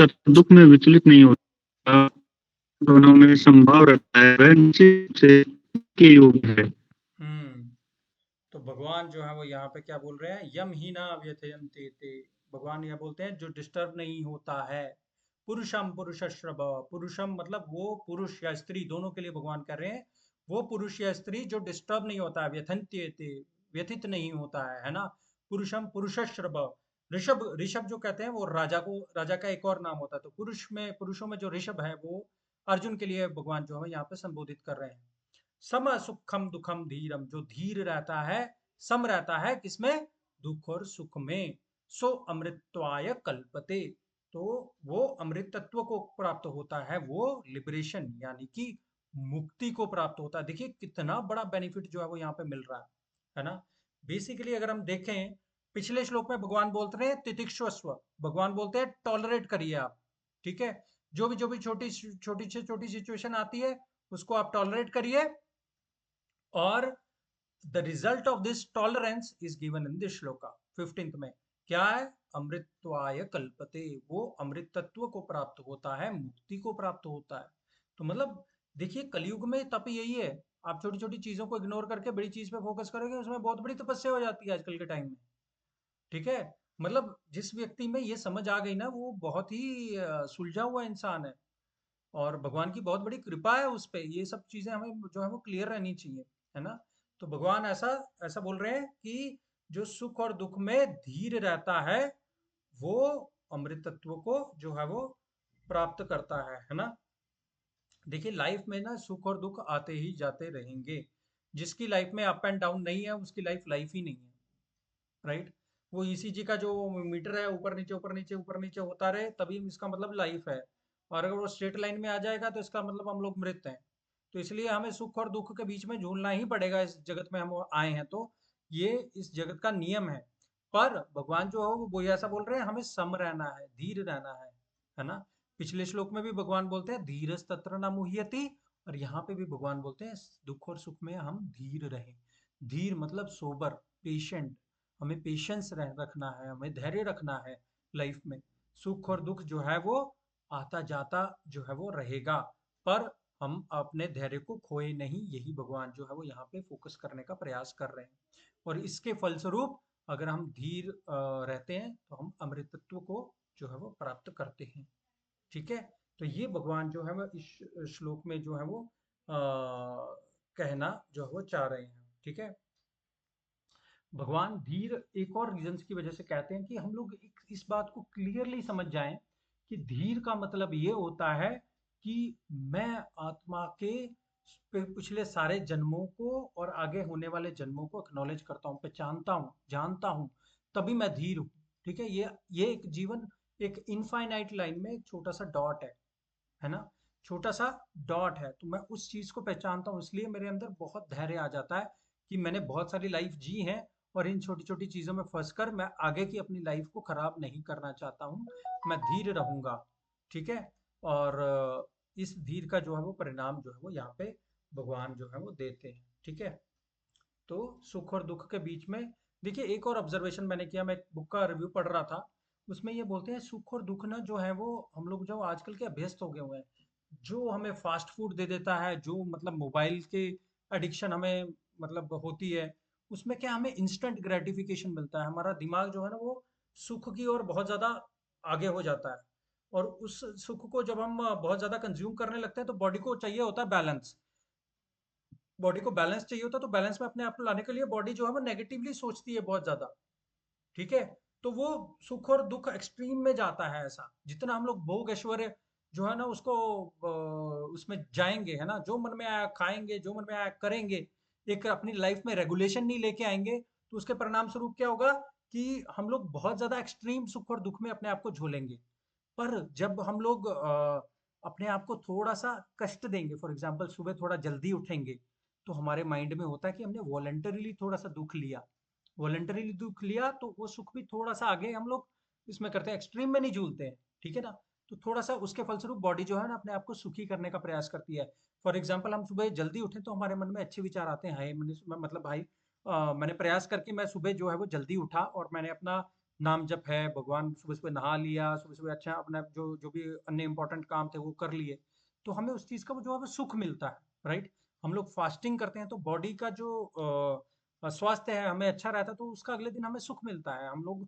तथा दुख में विचलित नहीं होता, दोनों में संभाव रखता है, वह निश्चित से के योग्य है। तो भगवान जो है वो यहाँ पे क्या बोल रहे हैं? यम ही ना व्यथयन्ते ते, भगवान यह बोलते हैं जो डिस्टर्ब नहीं होता है। पुरुषम पुरुषश्रव, पुरुषम मतलब वो पुरुष या स्त्री दोनों के लिए भगवान कह रहे हैं, वो पुरुष या स्त्री जो डिस्टर्ब नहीं होता है, व्यथन्त्येते व्यथित नहीं होता है ना। पुरुषम पुरुषश्रव, ऋषभ, ऋषभ जो कहते हैं वो राजा को, राजा का एक और नाम होता है। तो पुरुष में, पुरुषों में जो ऋषभ है वो अर्जुन के लिए भगवान जो है यहाँ पे संबोधित कर रहे हैं। सम सुखम दुखम धीरम, जो धीर रहता है, सम रहता है किसमें? दुख और सुख में। सो अमृत्वाय कल्पते, तो वो अमृत तत्व को प्राप्त होता है, वो लिबरेशन यानी कि मुक्ति को प्राप्त होता है। देखिए कितना बड़ा बेनिफिट जो है वो यहाँ पे मिल रहा है ना। बेसिकली अगर हम देखें, पिछले श्लोक में भगवान बोलते रहे तितिक्षस्व, भगवान बोलते हैं टॉलरेट करिए आप। ठीक है, जो भी छोटी छोटी से छोटी सिचुएशन आती है उसको आप टॉलरेट करिए, और the result of this tolerance is given in this shloka 15th में। क्या है? अमृत्वाय कल्पते, वो अमृत तत्व को प्राप्त होता है, मुक्ति को प्राप्त होता है। तो मतलब देखिए कलयुग में तप यही है, आप छोटी छोटी चीजों को इग्नोर करके बड़ी चीज पे फोकस करोगे, उसमें बहुत बड़ी तपस्या हो जाती है आजकल के टाइम में। ठीक है, मतलब जिस व्यक्ति में ये समझ आ गई ना वो बहुत ही सुलझा हुआ इंसान है, और भगवान की बहुत बड़ी कृपा है उस पे। ये सब चीजें हमें जो है वो क्लियर रहनी चाहिए, है ना। तो भगवान ऐसा ऐसा बोल रहे हैं कि जो सुख और दुख में धीर रहता है वो अमृत तत्व को जो है वो प्राप्त करता है ना। देखिए लाइफ में ना सुख और दुख आते ही जाते रहेंगे, जिसकी लाइफ में अप एंड डाउन नहीं है उसकी लाइफ ही नहीं है, राइट। वो ईसीजी का जो मीटर है ऊपर नीचे ऊपर नीचे ऊपर नीचे होता रहे तभी इसका मतलब लाइफ है, और अगर वो स्ट्रेट लाइन में आ जाएगा तो इसका मतलब हम लोग मृत हैं। तो इसलिए हमें सुख और दुख के बीच में झूलना ही पड़ेगा, इस जगत में हम आए हैं तो ये इस जगत का नियम है। पर भगवान जो है वो ऐसा बोल रहे हैं हमें सम रहना है, धीर रहना है ना। पिछले श्लोक में भी भगवान बोलते हैं धीरज तत्र न मुह्यति, और यहाँ पे भी भगवान बोलते हैं दुख और सुख में हम धीर रहें। धीर मतलब सोबर, पेशेंट, हमें पेशेंस रखना है, हमें धैर्य रखना है लाइफ में। सुख और दुख जो है वो आता जाता जो है वो रहेगा, पर हम अपने धैर्य को खोए नहीं, यही भगवान जो है वो यहाँ पे फोकस करने का प्रयास कर रहे हैं। और इसके फलस्वरूप अगर हम धीर रहते हैं तो हम अमृतत्व को जो है वो प्राप्त करते हैं। ठीक है, तो ये भगवान जो है वो इस श्लोक में जो है वो कहना जो है वो चाह रहे हैं। ठीक है, भगवान धीर एक और रीजन की वजह से कहते हैं कि हम लोग इस बात को क्लियरली समझ जाएं कि धीर का मतलब ये होता है कि मैं आत्मा के पिछले सारे जन्मों को और आगे होने वाले जन्मों को एक्नॉलेज करता हूँ, पहचानता हूँ, जानता हूँ, तभी मैं धीर हूँ। ठीक है, ये एक जीवन एक इनफाइनाइट लाइन में एक छोटा सा डॉट है ना, छोटा सा डॉट है, तो मैं उस चीज को पहचानता हूँ, इसलिए मेरे अंदर बहुत धैर्य आ जाता है कि मैंने बहुत सारी लाइफ जी है और इन छोटी छोटी चीजों में फंस कर मैं आगे की अपनी लाइफ को खराब नहीं करना चाहता हूँ, मैं धीर रहूंगा। ठीक है, और इस धीर का जो है वो परिणाम जो है वो यहाँ पे भगवान जो है वो देते हैं। ठीक है, तो सुख और दुख के बीच में देखिए एक और ऑब्जर्वेशन मैंने किया, मैं एक बुक का रिव्यू पढ़ रहा था, उसमें ये बोलते हैं सुख और दुख ना जो है वो हम लोग जो आजकल के अभ्यस्त हो गए हुए हैं, जो हमें फास्ट फूड दे देता है, जो मतलब मोबाइल के एडिक्शन हमें मतलब होती है, उसमें क्या हमें इंस्टेंट ग्रेटिफिकेशन मिलता है, हमारा दिमाग जो है ना वो सुख की ओर बहुत ज़्यादा आगे हो जाता है, और उस सुख को जब हम बहुत ज़्यादा कंज्यूम करने लगते हैं तो बॉडी को चाहिए होता है बैलेंस, बॉडी को बैलेंस चाहिए होता है, तो बैलेंस में अपने आप को लाने के लिए बॉडी जो है वो नेगेटिवली सोचती है बहुत ज़्यादा। ठीक है, तो वो सुख और दुख एक्सट्रीम में जाता है, ऐसा जितना हम लोग भोग ऐश्वर्य जो है ना उसको उसमें जाएंगे, है ना, जो मन में आया खाएंगे, जो मन में आया करेंगे, एक अपनी लाइफ में रेगुलेशन नहीं लेके आएंगे, तो उसके परिणाम स्वरूप क्या होगा कि हम लोग बहुत ज्यादा एक्सट्रीम सुख और दुख में अपने आप को झोलेंगे। पर जब हम लोग अपने आप को थोड़ा सा कष्ट देंगे, फॉर एग्जाम्पल सुबह थोड़ा जल्दी उठेंगे, तो हमारे माइंड में होता है कि हमने वॉलंटरीली थोड़ा सा दुख लिया, वॉलंटरीली दुख लिया, तो वो सुख भी थोड़ा सा आगे हम लोग इसमें करते हैं, एक्सट्रीम में नहीं झूलते हैं। ठीक है ना, तो थोड़ा सा उसके फलस्वरूप बॉडी जो है ना अपने आप को सुखी करने का प्रयास करती है। फॉर एग्जाम्पल हम सुबह जल्दी उठे तो हमारे मन में अच्छे विचार आते हैं, हाय मतलब भाई मैंने प्रयास करके मैं सुबह जो है वो जल्दी उठा और मैंने अपना नाम जप है, भगवान सुबह सुबह नहा लिया, सुबह सुबह अच्छा अपना जो जो भी अन्य इंपॉर्टेंट काम थे वो कर लिए, तो हमें उस चीज़ का वो जो है वो सुख मिलता है। राइट, हम लोग फास्टिंग करते हैं तो बॉडी का जो स्वास्थ्य है हमें अच्छा रहता है, तो उसका अगले दिन हमें सुख मिलता है, हम लोग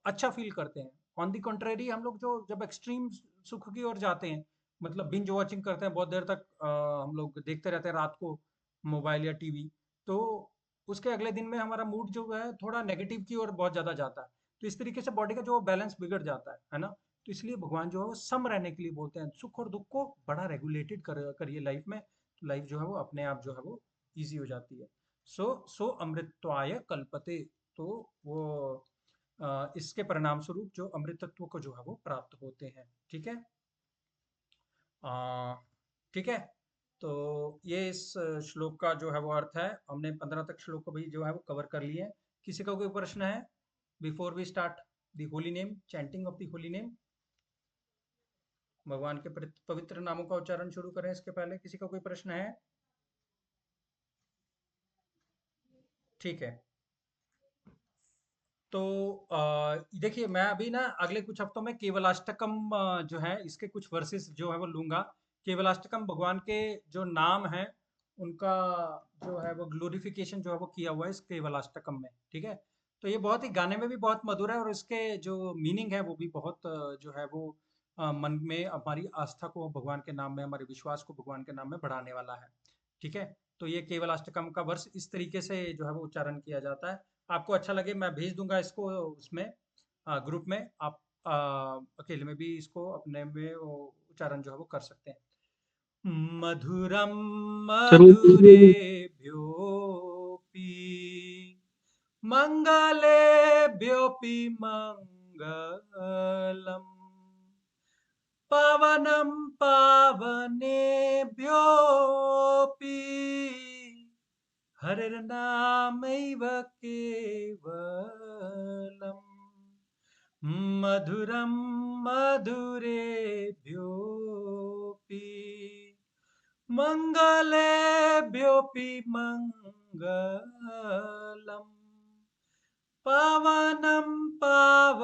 अच्छा फील करते हैं। ऑन दी कंट्रेरी हम लोग जो जब एक्सट्रीम सुख की ओर जाते हैं, मतलब बिंज वॉचिंग करते हैं, बहुत देर तक हम लोग देखते रहते हैं रात को मोबाइल या टीवी, तो उसके अगले दिन में हमारा मूड जो है थोड़ा नेगेटिव की ओर बहुत ज़्यादा जाता है, तो इस तरीके से बॉडी का जो बैलेंस बिगड़ जाता है ना, तो इसलिए भगवान जो है वो सम रहने के लिए बोलते हैं, सुख और दुख को बड़ा रेगुलेटेड करिए लाइफ में, तो लाइफ जो है वो अपने आप जो है वो ईजी हो जाती है। सो अमृतत्वाय कल्पते, तो वो इसके परिणाम स्वरूप जो अमृतत्व को जो है वो प्राप्त होते हैं। ठीक है, ठीक है, तो ये इस श्लोक का जो है वो अर्थ है, हमने 15 तक श्लोक को भी जो है वो कवर कर लिए हैं। किसी का कोई प्रश्न है before we start the holy name, chanting of the holy name, भगवान के पवित्र नामों का उच्चारण शुरू करें इसके पहले, किसी का कोई प्रश्न है? ठीक है, तो देखिए मैं अभी ना अगले कुछ हफ्तों में केवलाष्टकम जो है इसके कुछ वर्सेस जो है वो लूंगा। केवलाष्टकम भगवान के जो नाम है उनका जो है वो ग्लोरिफिकेशन जो है वो किया हुआ है इस केवलाष्टकम में। ठीक है, तो ये बहुत ही गाने में भी बहुत मधुर है और इसके जो मीनिंग है वो भी बहुत जो है वो मन में हमारी आस्था को भगवान के नाम में, हमारे विश्वास को भगवान के नाम में बढ़ाने वाला है। ठीक है, तो ये केवलाष्टकम का वर्ष इस तरीके से जो है वो उच्चारण किया जाता है। आपको अच्छा लगे मैं भेज दूंगा इसको उसमें ग्रुप में, आप अकेले में भी इसको अपने में उच्चारण जो है वो कर सकते हैं। मधुरम मधुरेभ्योऽपि मंगलेभ्योऽपि मंगलम, पवनं पावनेभ्योऽपि हरिर्नामैव केवलम्, मधुरं मधुरेभ्योऽपि मङ्गलेभ्योऽपि मङ्गलम् पावनं पावनेभ्योऽपि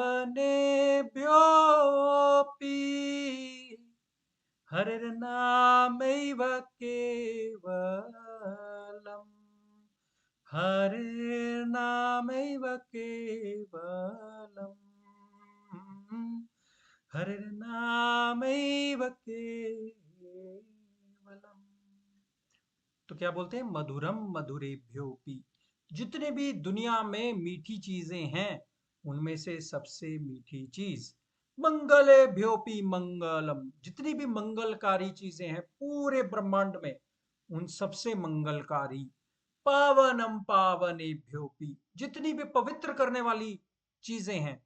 हरिर्नामैव केवलम् हरिर्नामैव केवलम् हरिर्नामैव केवलम्। तो क्या बोलते हैं? मधुरम मधुरेभ्योऽपि, जितने भी दुनिया में मीठी चीजें हैं उनमें से सबसे मीठी चीज। मंगलेभ्योऽपि मंगलम, जितनी भी मंगलकारी चीजें हैं पूरे ब्रह्मांड में उन सबसे मंगलकारी। पावनम पावनेभ्योऽपि, जितनी भी पवित्र करने वाली चीजें हैं,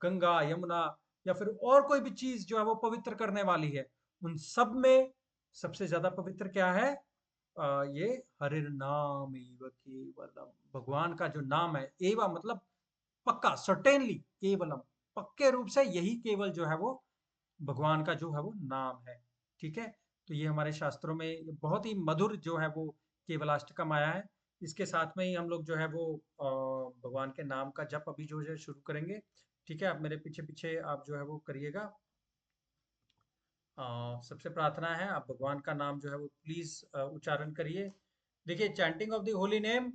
गंगा यमुना या फिर और कोई भी चीज जो है वो पवित्र करने वाली है, उन सब में सबसे ज्यादा पवित्र क्या है? ये हरिर नाम एव केवलम, भगवान का जो नाम है। एवा मतलब पक्का, सर्टेनली, केवलम पक्के रूप से, यही केवल जो है वो भगवान का जो है वो नाम है। ठीक है, तो ये हमारे शास्त्रों में बहुत ही मधुर जो है वो केवलाष्टकम आया है। इसके साथ में ही हम लोग जो है वो भगवान के नाम का जप अभी जो है शुरू करेंगे। ठीक है, आप मेरे पीछे पीछे आप जो है वो करिएगा। सबसे प्रार्थना है, आप भगवान का नाम जो है वो प्लीज उच्चारण करिए। देखिए, chanting of the holy name,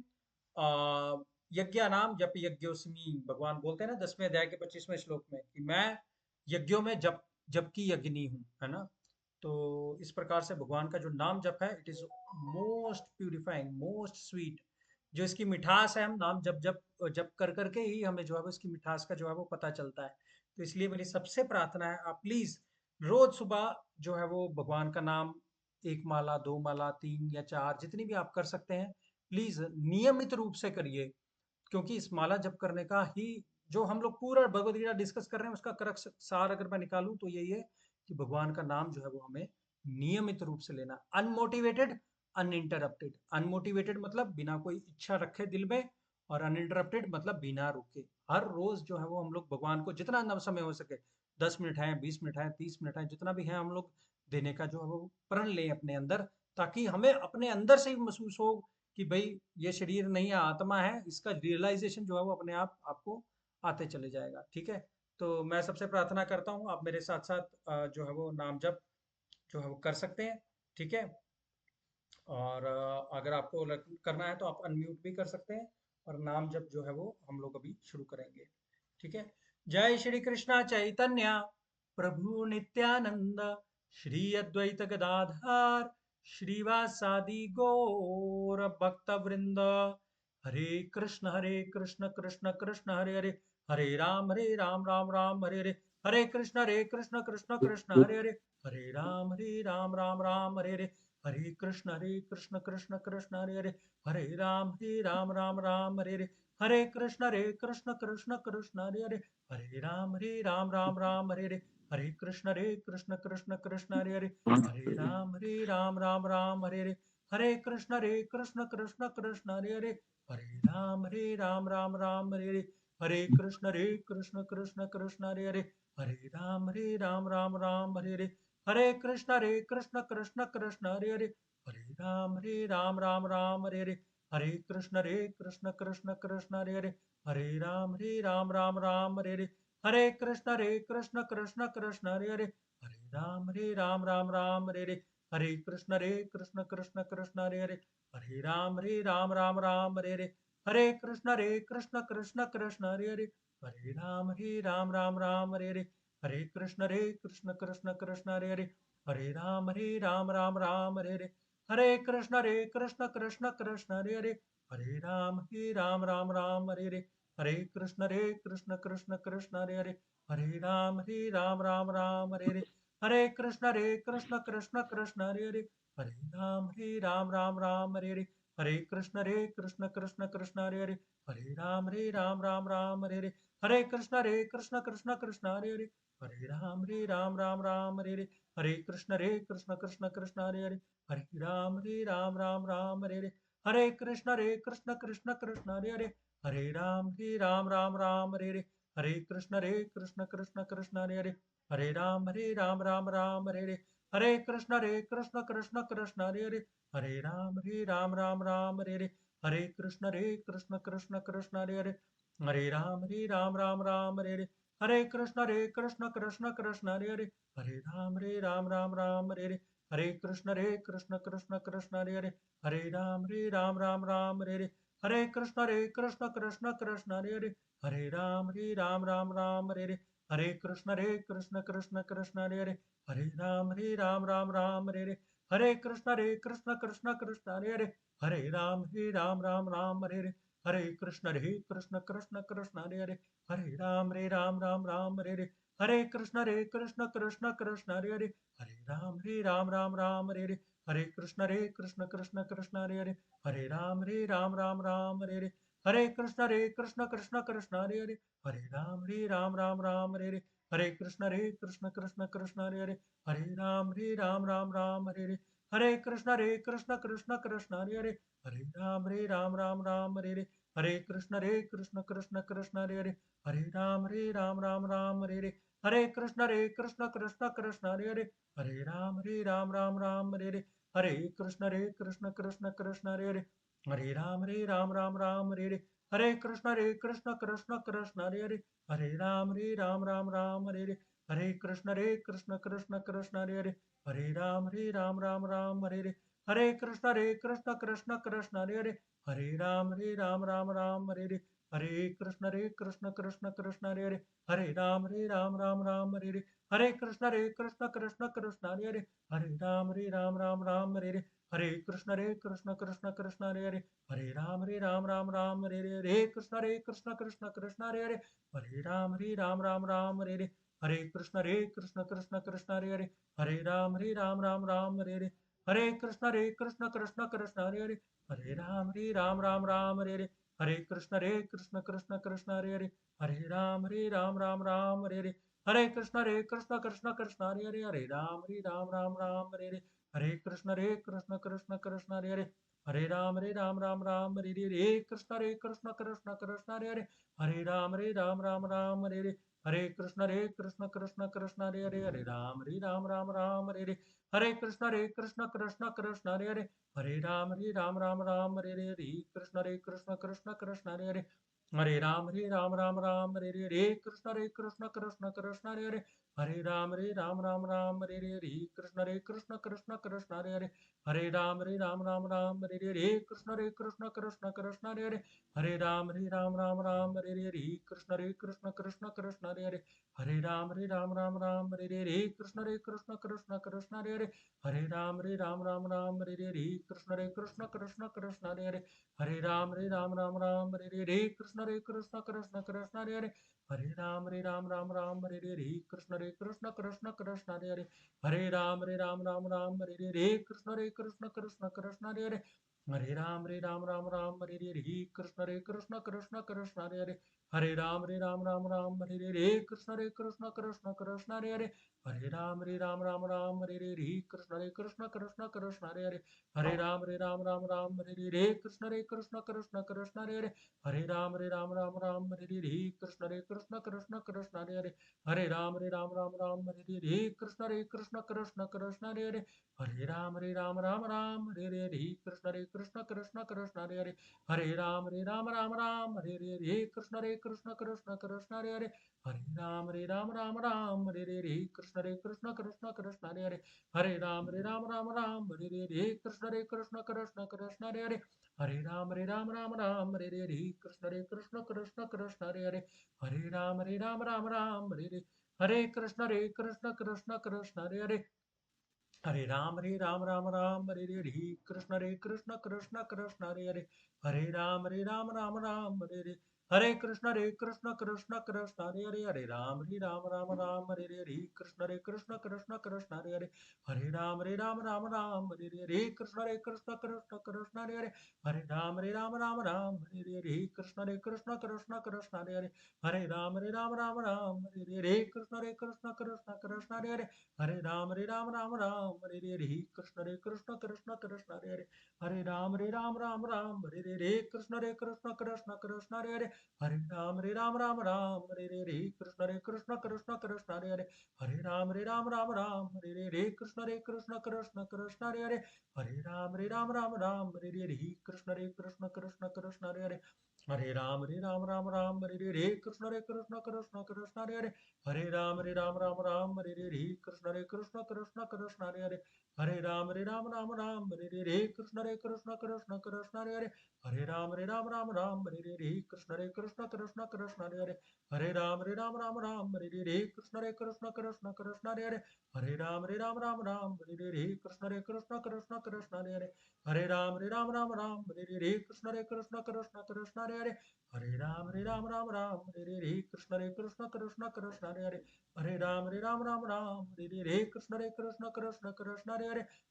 यज्ञ नाम जप यज्ञोस्मि, भगवान बोलते हैं ना 10वें अध्याय के 25वें श्लोक में कि मैं यज्ञों में जप की यज्ञनी हूँ, है ना। तो इस प्रकार से भगवान का जो नाम जप है, it is most purifying, most sweet. जो इसकी मिठास है, हम नाम जप जप जप कर करके ही हमें जो है वो इसकी मिठास का जो है वो पता चलता है। तो इसलिए मेरी सबसे प्रार्थना है, आप प्लीज रोज सुबह जो है वो भगवान का नाम 1 माला, 2 माला, 3 या 4, जितनी भी आप कर सकते हैं, प्लीज नियमित रूप से करिए। क्योंकि इस माला जप करने का ही, जो हम लोग पूरा भगवद गीता डिस्कस कर रहे हैं, उसका करक सार अगर मैं निकालूं तो यही है कि भगवान का नाम जो है वो हमें नियमित रूप से लेना। Unmotivated, uninterrupted. अनमोटिवेटेड मतलब बिना कोई इच्छा रखे दिल में, और अनइंटरप्टेड मतलब बिना रुके। हर रोज जो है वो हम लोग भगवान को जितना नव समय हो सके, 10 मिनट है, 20 मिनट है, 30 मिनट है, जितना भी है, हम लोग देने का जो है वो प्रण लें अपने अंदर, ताकि हमें अपने अंदर से ही महसूस हो कि भाई ये शरीर नहीं है, आत्मा है। इसका रियलाइजेशन जो है वो अपने आप आपको आते चले जाएगा। ठीक है, तो मैं सबसे प्रार्थना करता हूँ, आप मेरे साथ साथ जो है वो नाम जप जो है वो कर सकते हैं। ठीक है, और अगर आपको करना है तो आप अनम्यूट भी कर सकते हैं, और नाम जप जो है वो हम लोग अभी शुरू करेंगे। ठीक है, जय श्री कृष्णा चैतन्य प्रभु नित्यानंद, श्री अद्वैत गदाधर श्रीवासादि गौर भक्त वृंद। हरे कृष्ण कृष्ण कृष्ण हरे हरे, हरे राम राम हरे हरे, हरे कृष्ण कृष्ण हरे हरे, हरे राम राम हरे हरे, हरे कृष्ण कृष्ण कृष्ण हरे हरे, हरे राम राम हरे हरे, हरे कृष्ण कृष्ण कृष्ण हरे हरे, हरे राम राम हरे हरे, हरे कृष्ण कृष्ण कृष्ण हरे हरे, हरे राम हरे हरे, हरे कृष्ण कृष्ण कृष्ण हरे हरे, हरे राम राम हरे हरे, हरे कृष्ण कृष्ण कृष्ण हरे हरे, हरे राम राम हरे हरे, हरे कृष्ण कृष्ण कृष्ण हरे हरे, हरे राम राम हरे हरे, हरे कृष्ण कृष्ण कृष्ण हरे हरे, हरे राम राम हरे हरे, हरे कृष्ण कृष्ण कृष्ण हरे हरे, हरे राम राम हरे हरे, हरे कृष्ण कृष्ण कृष्ण हरे हरे, हरे राम राम हरे हरे, हरे कृष्ण कृष्ण कृष्ण हरे हरे, हरे राम राम हरे हरे, हरे कृष्ण कृष्ण कृष्ण हरे हरे, हरे राम राम हरे हरे, हरे कृष्ण कृष्ण कृष्ण हरे हरे, हरे राम राम हरे हरे, हरे कृष्ण कृष्ण कृष्ण हरे हरे, हरे राम राम हरे हरे, हरे कृष्ण कृष्ण कृष्ण हरे हरे, हरे राम राम हरे हरे, हरे कृष्ण कृष्ण कृष्ण हरे हरे, हरे राम राम हरे हरे, हरे कृष्ण कृष्ण कृष्ण हरे हरे, हरे राम राम हरे हरे, हरे कृष्ण कृष्ण कृष्ण हरे हरे, हरे राम राम हरे हरे, हरे कृष्ण कृष्ण कृष्ण हरे हरे, हरे राम राम हरे हरे, हरे कृष्ण कृष्ण कृष्ण हरे हरे, हरे राम राम राम हरे हरे, हरे कृष्ण कृष्ण कृष्ण हरे हरे, हरे राम राम हरे हरे, हरे कृष्ण कृष्ण कृष्ण हरे हरे, हरे राम राम हरे हरे, हरे कृष्ण कृष्ण कृष्ण हरे हरे, हरे राम राम हरे हरे, हरे कृष्ण कृष्ण कृष्ण हरे हरे, हरे राम राम हरे हरे, हरे कृष्ण कृष्ण कृष्ण हरे हरे, हरे राम राम हरे हरे, हरे कृष्ण कृष्ण कृष्ण हरे हरे, हरे राम राम हरे हरे, हरे कृष्ण कृष्ण कृष्ण हरे हरे, हरे राम राम हरे हरे, हरे कृष्ण कृष्ण कृष्ण हरे हरे, हरे राम राम हरे हरे, हरे कृष्ण कृष्ण कृष्ण हरे हरे, हरे राम राम हरे हरे, हरे कृष्ण कृष्ण कृष्ण हरे हरे, हरे राम राम हरे हरे, हरे कृष्ण कृष्ण कृष्ण हरे हरे, हरे राम राम हरे हरे, हरे कृष्ण कृष्ण कृष्ण हरे हरे, हरे राम राम हरे हरे, हरे कृष्ण कृष्ण कृष्ण हरे हरे, हरे राम राम हरे हरे, हरे कृष्ण कृष्ण कृष्ण हरे हरे, हरे राम राम हरे हरे, हरे कृष्ण कृष्ण कृष्ण हरे हरे, हरे राम राम हरे हरे, हरे कृष्ण कृष्ण कृष्ण हरे हरे, हरे राम राम हरे हरे, हरे कृष्ण कृष्ण कृष्ण हरे हरे, हरे राम राम हरे हरे, हरे कृष्ण कृष्ण कृष्ण हरे हरे, हरे राम राम हरे हरे, हरे कृष्ण कृष्ण कृष्ण हरे हरे, हरे राम राम हरे हरे, हरे कृष्ण कृष्ण कृष्ण हरे हरे, हरे राम राम हरे हरे, हरे कृष्ण कृष्ण कृष्ण हरे हरे, हरे राम राम हरे हरे, हरे कृष्ण कृष्ण कृष्ण हरे हरे, हरे राम राम हरे हरे, हरे कृष्ण कृष्ण कृष्ण हरे हरे, हरे राम राम हरे हरे, हरे कृष्ण कृष्ण कृष्ण हरे हरे, हरे राम राम हरे हरे, हरे कृष्ण कृष्ण कृष्ण हरे हरे, हरे राम राम हरे हरे, हरे कृष्ण कृष्ण कृष्ण हरे हरे, हरे राम राम हरे हरे, हरे कृष्ण कृष्ण कृष्ण हरे हरे, हरे राम राम हरे हरे, हरे कृष्ण कृष्ण कृष्ण हरे हरे, हरे राम राम हरे हरे, हरे कृष्ण कृष्ण कृष्ण हरे हरे, हरे राम राम हरे हरे, हरे कृष्ण कृष्ण कृष्ण हरे हरे, हरे राम राम हरे हरे, हरे कृष्ण कृष्ण कृष्ण हरे हरे, हरे राम राम हरे हरे, हरे कृष्ण कृष्ण कृष्ण हरे हरे, हरे राम राम हरे हरे, हरे कृष्ण कृष्ण कृष्ण हरे हरे, हरे राम राम हरे हरे, हरे कृष्ण कृष्ण कृष्ण हरे हरे, हरे राम राम हरे हरे, हरे कृष्ण कृष्ण कृष्ण हरे हरे, हरे राम राम हरे हरे, हरे कृष्ण कृष्ण कृष्ण हरे हरे, हरे राम राम हरे हरे, हरे कृष्ण कृष्ण कृष्ण हरे हरे, हरे राम राम हरे हरे, हरे कृष्ण कृष्ण कृष्ण हरे हरे, हरे राम राम हरे हरे, हरे कृष्ण कृष्ण कृष्ण हरे हरे, हरे राम राम हरे हरे, हरे कृष्ण कृष्ण कृष्ण हरे हरे, हरे राम राम हरे हरे, हरे कृष्ण कृष्ण कृष्ण हरे हरे, हरे राम राम हरे हरे, हरे कृष्ण कृष्ण कृष्ण हरे हरे, हरे राम राम हरे हरे, हरे कृष्ण कृष्ण कृष्ण हरे हरे, हरे राम राम हरे हरे, हरे कृष्ण कृष्ण कृष्ण हरे हरे, हरे राम राम हरे हरे, हरे कृष्ण कृष्ण कृष्ण हरे हरे, हरे राम राम हरे हरे, हरे कृष्ण कृष्ण कृष्ण हरे हरे, हरे राम राम हरे हरे, हरे कृष्ण कृष्ण कृष्ण हरे हरे, हरे राम राम हरे हरे, हरे कृष्ण कृष्ण कृष्ण हरे हरे, हरे राम राम हरे हरे, हरे कृष्ण कृष्ण कृष्ण हरे हरे, हरे राम राम हरे हरे, हरे कृष्ण कृष्ण कृष्ण हरे हरे, हरे राम राम हरे हरे, हरे कृष्ण कृष्ण कृष्ण हरे हरे, हरे राम राम हरे हरे, हरे कृष्ण कृष्ण कृष्ण हरे हरे, हरे राम राम हरे हरे, हरे कृष्ण कृष्ण कृष्ण हरे हरे, हरे राम राम हरे हरे, कृष्ण कृष्ण कृष्ण हरे हरे, हरे राम राम हरे हरे, हरे कृष्ण कृष्ण कृष्ण हरे हरे, हरे राम राम हरे हरे, कृष्ण कृष्ण कृष्ण हरे हरे, हरे राम राम हरे हरे, हरे कृष्ण कृष्ण कृष्ण हरे हरे, हरे राम हरे हरे, हरे कृष्ण कृष्ण कृष्ण हरे हरे, हरे राम हरे हरे, हरे कृष्ण कृष्ण हरे हरे, हरे राम हरे हरे, कृष्ण कृष्ण कृष्ण हरे हरे, हरे राम हरे हरे, हरे कृष्ण कृष्ण कृष्ण हरे हरे, हरे राम राम राम हरे कृष्ण कृष्ण कृष्ण कृष्ण हरे राम राम राम हरे कृष्ण कृष्ण कृष्ण हरे राम राम हरे कृष्ण कृष्ण कृष्ण हरे राम राम हरे कृष्ण कृष्ण कृष्ण हरे राम राम हरे कृष्ण कृष्ण कृष्ण हरे राम राम हरे कृष्ण कृष्ण कृष्ण हरे राम राम हरे कृष्ण कृष्ण कृष्ण हरे राम राम हरे कृष्ण कृष्ण कृष्ण हरे राम राम हरे कृष्ण कृष्ण कृष्ण कृष्ण हरे राम राम हरे कृष्ण कृष्ण कृष्ण कृष्ण हरे राम राम हरे कृष्ण कृष्ण कृष्ण कृष्ण हरे राम राम हरे कृष्ण कृष्ण कृष्ण कृष्ण हरे राम राम हरे कृष्ण कृष्ण कृष्ण कृष्ण हरे राम राम हरे कृष्ण कृष्ण कृष्ण कृष्ण हरे राम राम हरे कृष्ण कृष्ण कृष्ण कृष्ण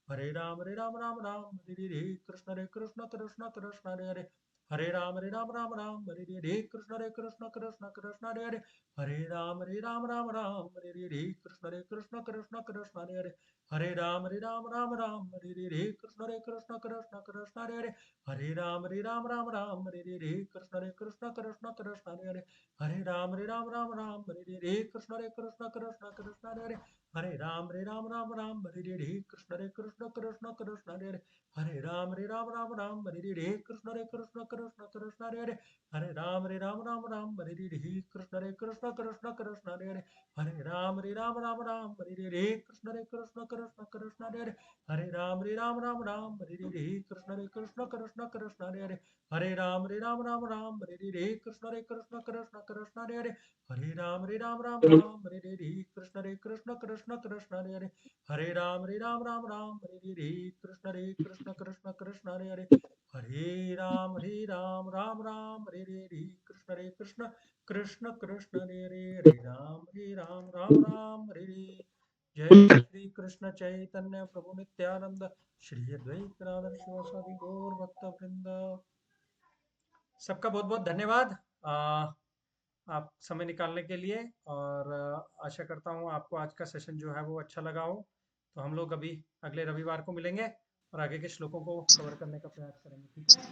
हरे राम राम हरे कृष्ण कृष्ण कृष्ण कृष्ण हरे राम राम हरे कृष्ण कृष्ण कृष्ण कृष्ण हरे राम राम हरे कृष्ण कृष्ण कृष्ण कृष्ण हरे राम राम हरे कृष्ण कृष्ण कृष्ण कृष्ण हरे राम राम हरे कृष्ण कृष्ण कृष्ण कृष्ण हरे राम राम हरे कृष्ण कृष्ण कृष्ण कृष्ण हरे राम राम हरे कृष्ण कृष्ण कृष्ण कृष्ण हरे राम राम हरे कृष्ण कृष्ण कृष्ण कृष्ण हरे राम राम हरे कृष्ण कृष्ण कृष्ण कृष्ण हरे राम राम हरे कृष्ण कृष्ण कृष्ण कृष्ण हरे राम राम हरे कृष्ण कृष्ण कृष्ण हरे राम राम राम हरे कृष्ण कृष्ण कृष्ण हरे राम राम हरे जय श्री कृष्ण चैतन्य प्रभु नित्यानंद श्री अद्वैत नाथ शिवासादि गौर भक्त वृंद। सबका बहुत बहुत धन्यवाद आप समय निकालने के लिए, और आशा करता हूँ आपको आज का सेशन जो है वो अच्छा लगा हो। तो हम लोग अभी अगले रविवार को मिलेंगे और आगे के श्लोकों को कवर करने का प्रयास करेंगे। ठीक है।